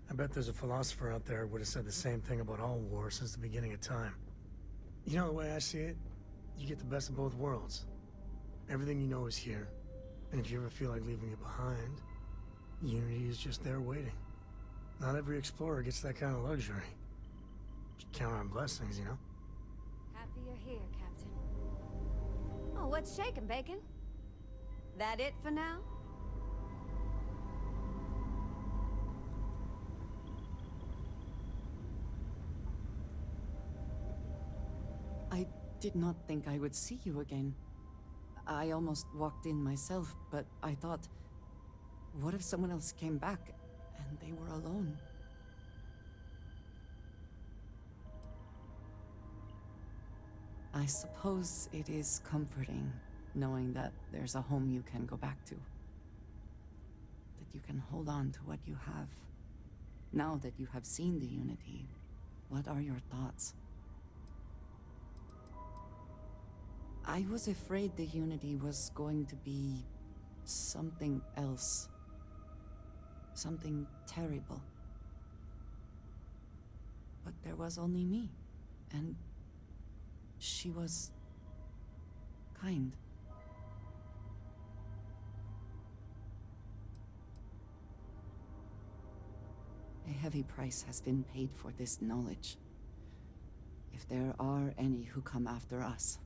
I bet there's a philosopher out there who would have said the same thing about all war since the beginning of time. You know the way I see it? You get the best of both worlds. Everything you know is here. And if you ever feel like leaving it behind, Unity is just there waiting. Not every explorer gets that kind of luxury. Just count on blessings, you know? Happy you're here, Captain. Oh, what's shaking, Bacon? That it for now? I did not think I would see you again. I almost walked in myself, but I thought, what if someone else came back and they were alone? I suppose it is comforting knowing that there's a home you can go back to. That you can hold on to what you have. Now that you have seen the Unity, what are your thoughts? I was afraid the Unity was going to be something else. Something terrible. But there was only me, and she was kind. A heavy price has been paid for this knowledge. If there are any who come after us,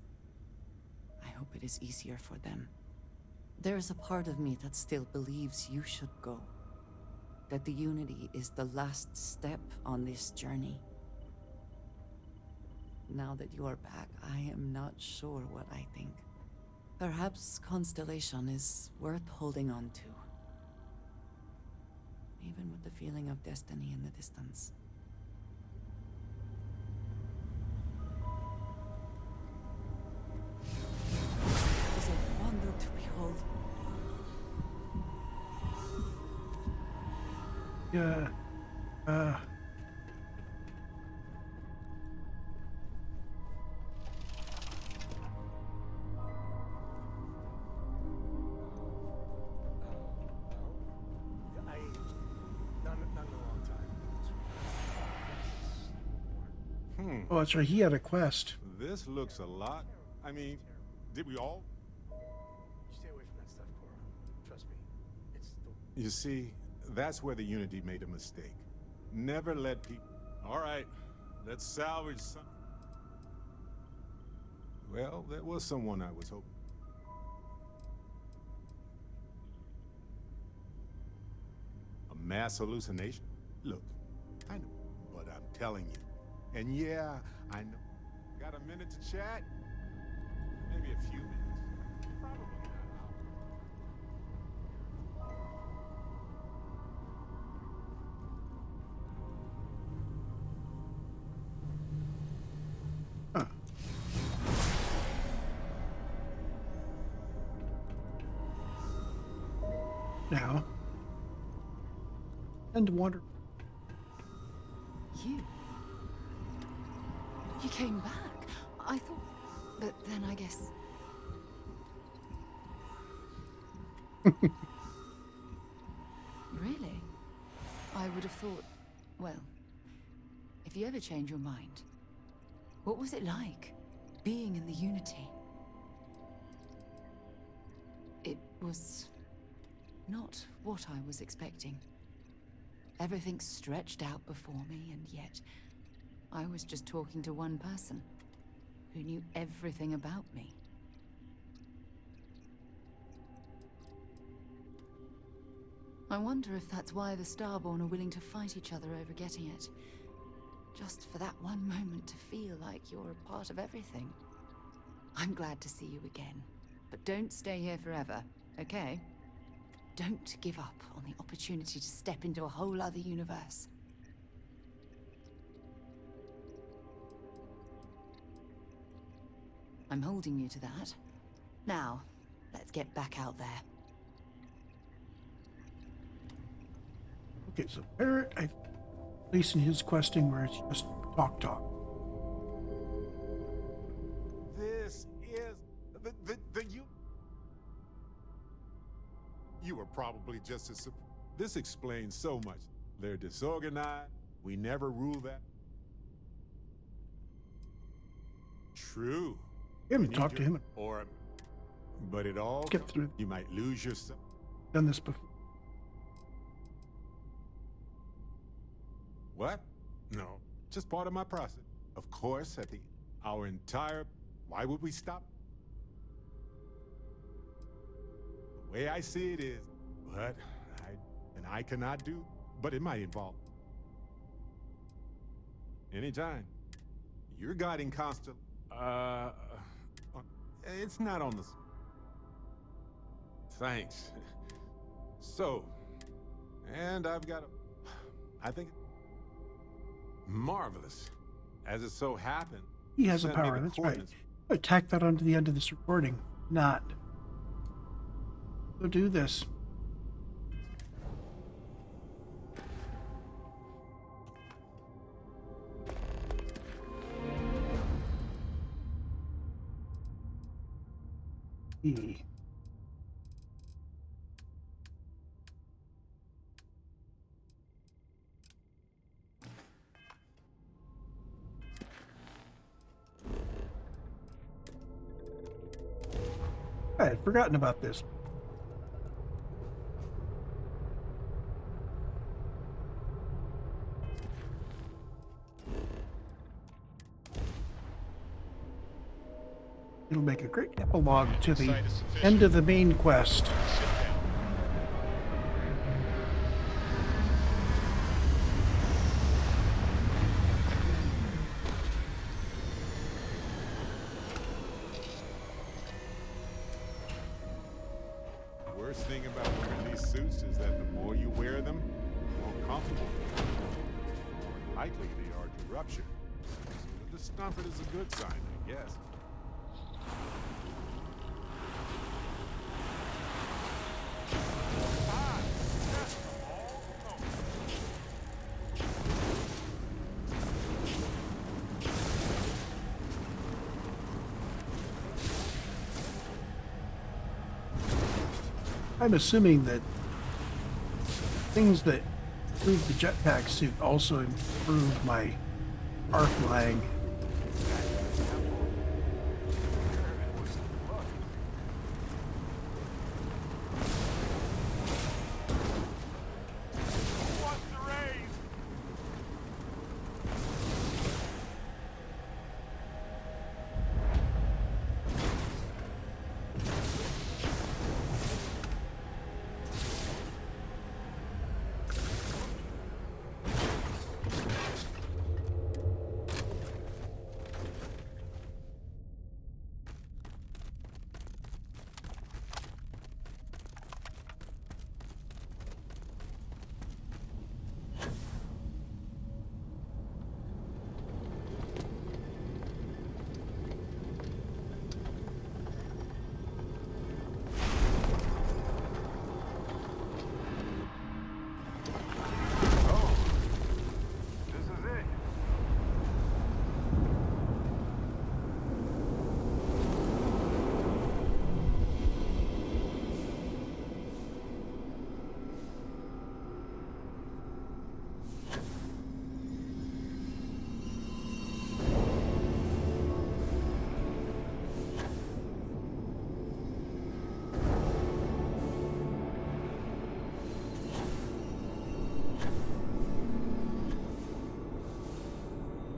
I hope it is easier for them. There is a part of me that still believes you should go. That the Unity is the last step on this journey. Now that you are back, I am not sure what I think. Perhaps Constellation is worth holding on to. Even with the feeling of destiny in the distance. It is a wonder to behold. Yeah. Not in a long time. Oh, that's right. He had a quest. This looks a lot. I mean, did we all? Stay away from that stuff, Cora. Trust me. It's the... You see, that's where the Unity made a mistake. Never let people... All right, let's salvage some... Well, there was someone I was hoping. A mass hallucination? Look, I know, but I'm telling you. And yeah, I know. Got a minute to chat? Maybe a few minutes. Probably not. Now. And wonder. You came back. I thought... But then I guess... Really? I would have thought... Well... If you ever change your mind... What was it like? Being in the Unity? It was... not what I was expecting. Everything stretched out before me, and yet... I was just talking to one person who knew everything about me. I wonder if that's why the Starborn are willing to fight each other over getting it. Just for that one moment to feel like you're a part of everything. I'm glad to see you again, but don't stay here forever, okay? Don't give up on the opportunity to step into a whole other universe. I'm holding you to that. Now, let's get back out there. Okay, so Barrett, at least in his questing where it's just talk. This is the you. You were probably just as. This explains so much. They're disorganized. We never rule that. True. You haven't talked to him. But it all. Skip through. You might lose yourself. Done this before. What? No, just part of my process. Of course, our entire... Why would we stop? The way I see it is, but I cannot do, but it might involve. Anytime. You're guiding constant. It's not on the... Thanks. So, and I've got I think... Marvelous. As it so happened... He has a power, that's right. I tack that onto the end of this recording. Not. Go do this. E. I had forgotten about this. It'll make a great epilogue to the end of the main quest. thing about wearing these suits is that the more you wear them, the more comfortable they are, the more likely they are to rupture. So the discomfort is a good sign, I guess. I'm assuming that things that improve the jetpack suit also improve my arc flying.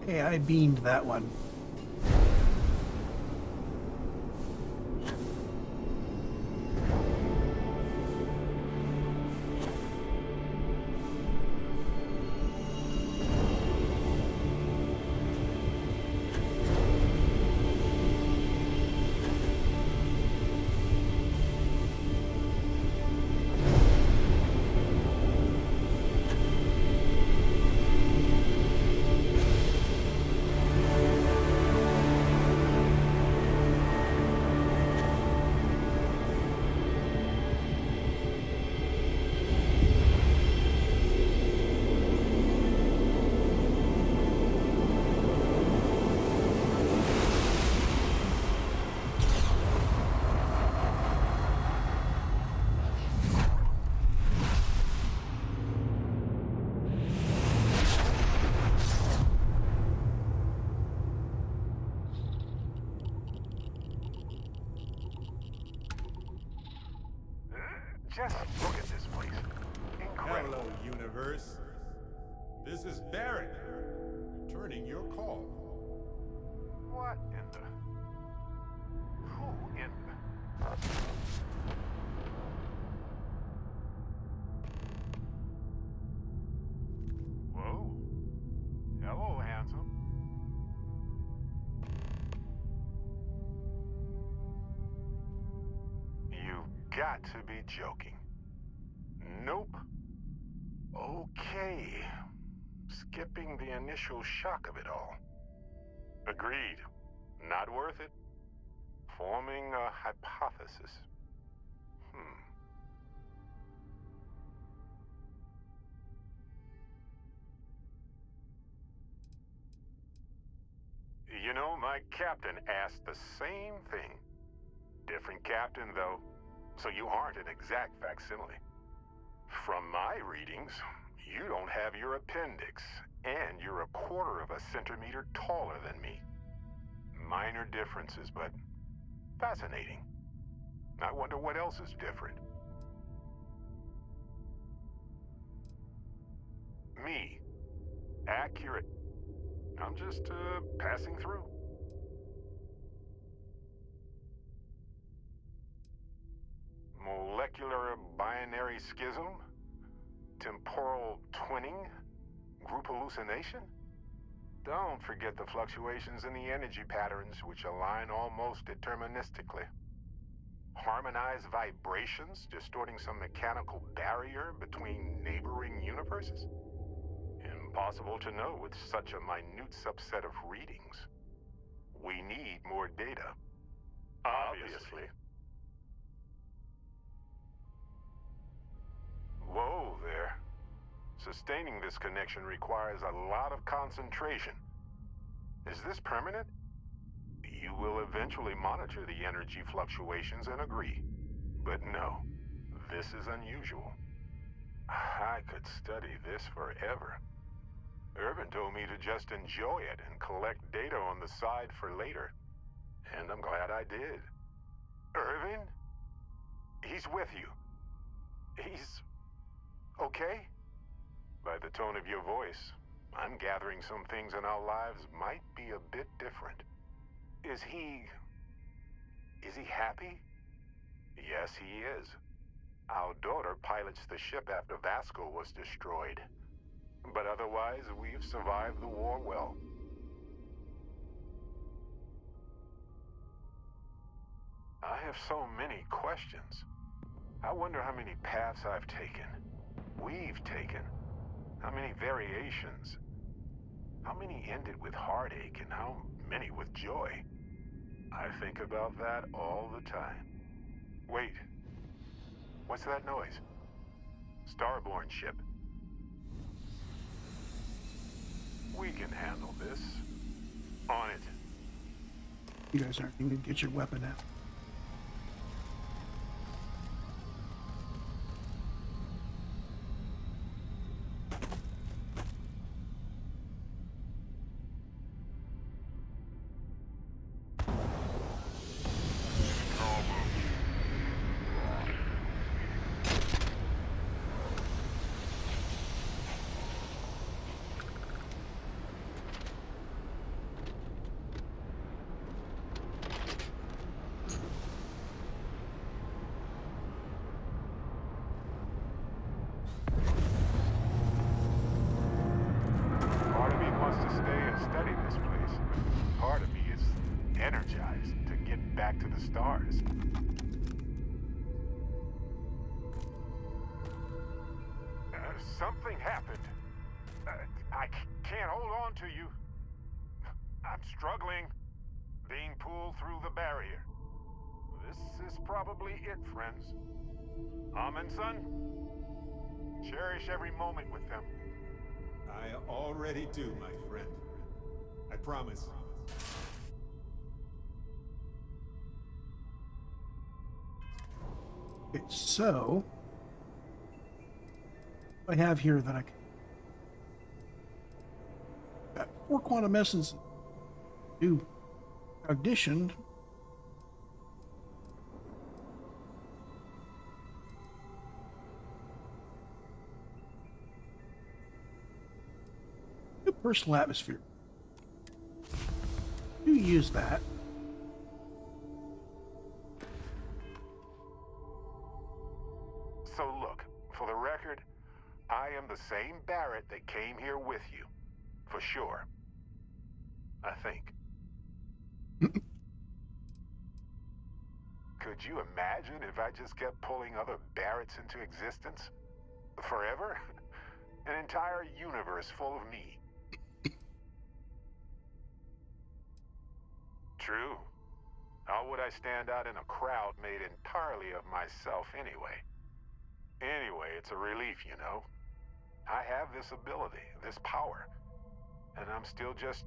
Hey, I beamed that one. Just look at this place. Incredible. Hello, universe. This is Barrett, returning your call. What in the... Who in the... Whoa. Hello, handsome. You've got to be joking. Nope. Okay. Skipping the initial shock of it all. Agreed. Not worth it. Forming a hypothesis. You know, my captain asked the same thing. Different captain, though, so you aren't an exact facsimile. From my readings, you don't have your appendix, and you're a quarter of a centimeter taller than me. Minor differences, but fascinating. I wonder what else is different. Me. Accurate. I'm just, passing through. Molecular binary schism? Temporal twinning? Group hallucination? Don't forget the fluctuations in the energy patterns, which align almost deterministically. harmonize vibrations, distorting some mechanical barrier between neighboring universes? Impossible to know with such a minute subset of readings. We need more data. Obviously. Whoa there. Sustaining this connection requires a lot of concentration. Is this permanent? You will eventually monitor the energy fluctuations and agree. But no, this is unusual. I could study this forever. Irvin told me to just enjoy it and collect data on the side for later. And I'm glad I did. Irvin? He's with you. He's okay? By the tone of your voice, I'm gathering some things in our lives might be a bit different. Is he happy? Yes, he is. Our daughter pilots the ship after Vasco was destroyed. But otherwise, we've survived the war well. I have so many questions. I wonder how many paths I've taken. We've taken. How many variations? How many ended with heartache and how many with joy? I think about that all the time. Wait. What's that noise? Starborn ship. We can handle this. On it. You guys aren't even get your weapon out. To the stars. Something happened. I can't hold on to you. I'm struggling, being pulled through the barrier. This is probably it, friends. Amundsen, cherish every moment with them. I already do, my friend. I promise. Okay, so I have here that I can got 4 quantum essences. Do cognition. Do personal atmosphere. Do use that. So look, for the record, I am the same Barrett that came here with you. For sure. I think. Could you imagine if I just kept pulling other Barretts into existence? Forever? An entire universe full of me. True. How would I stand out in a crowd made entirely of myself anyway? Anyway, it's a relief, you know. I have this ability, this power, and I'm still just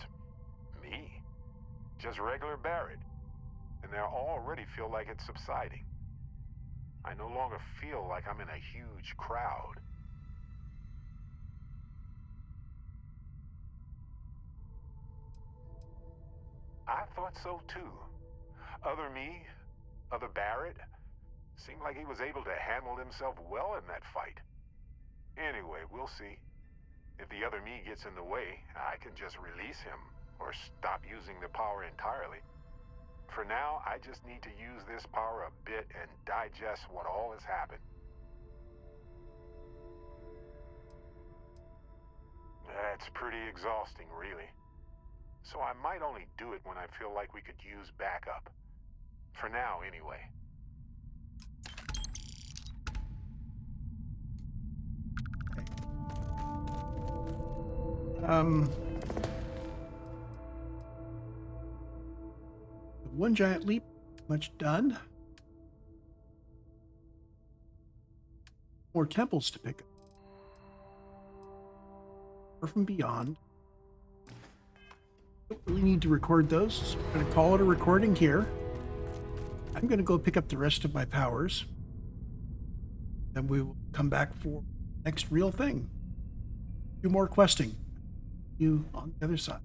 me. Just regular Barrett. And I already feel like it's subsiding. I no longer feel like I'm in a huge crowd. I thought so too. Other me, other Barrett, seemed like he was able to handle himself well in that fight. Anyway, we'll see. If the other me gets in the way, I can just release him, or stop using the power entirely. For now, I just need to use this power a bit and digest what all has happened. That's pretty exhausting, really. So I might only do it when I feel like we could use backup. For now, anyway. One giant leap, much done. More temples to pick up. Or from beyond. Don't really need to record those, so I'm going to call it a recording here. I'm going to go pick up the rest of my powers. Then we will come back for next real thing. Do more questing. You on the other side.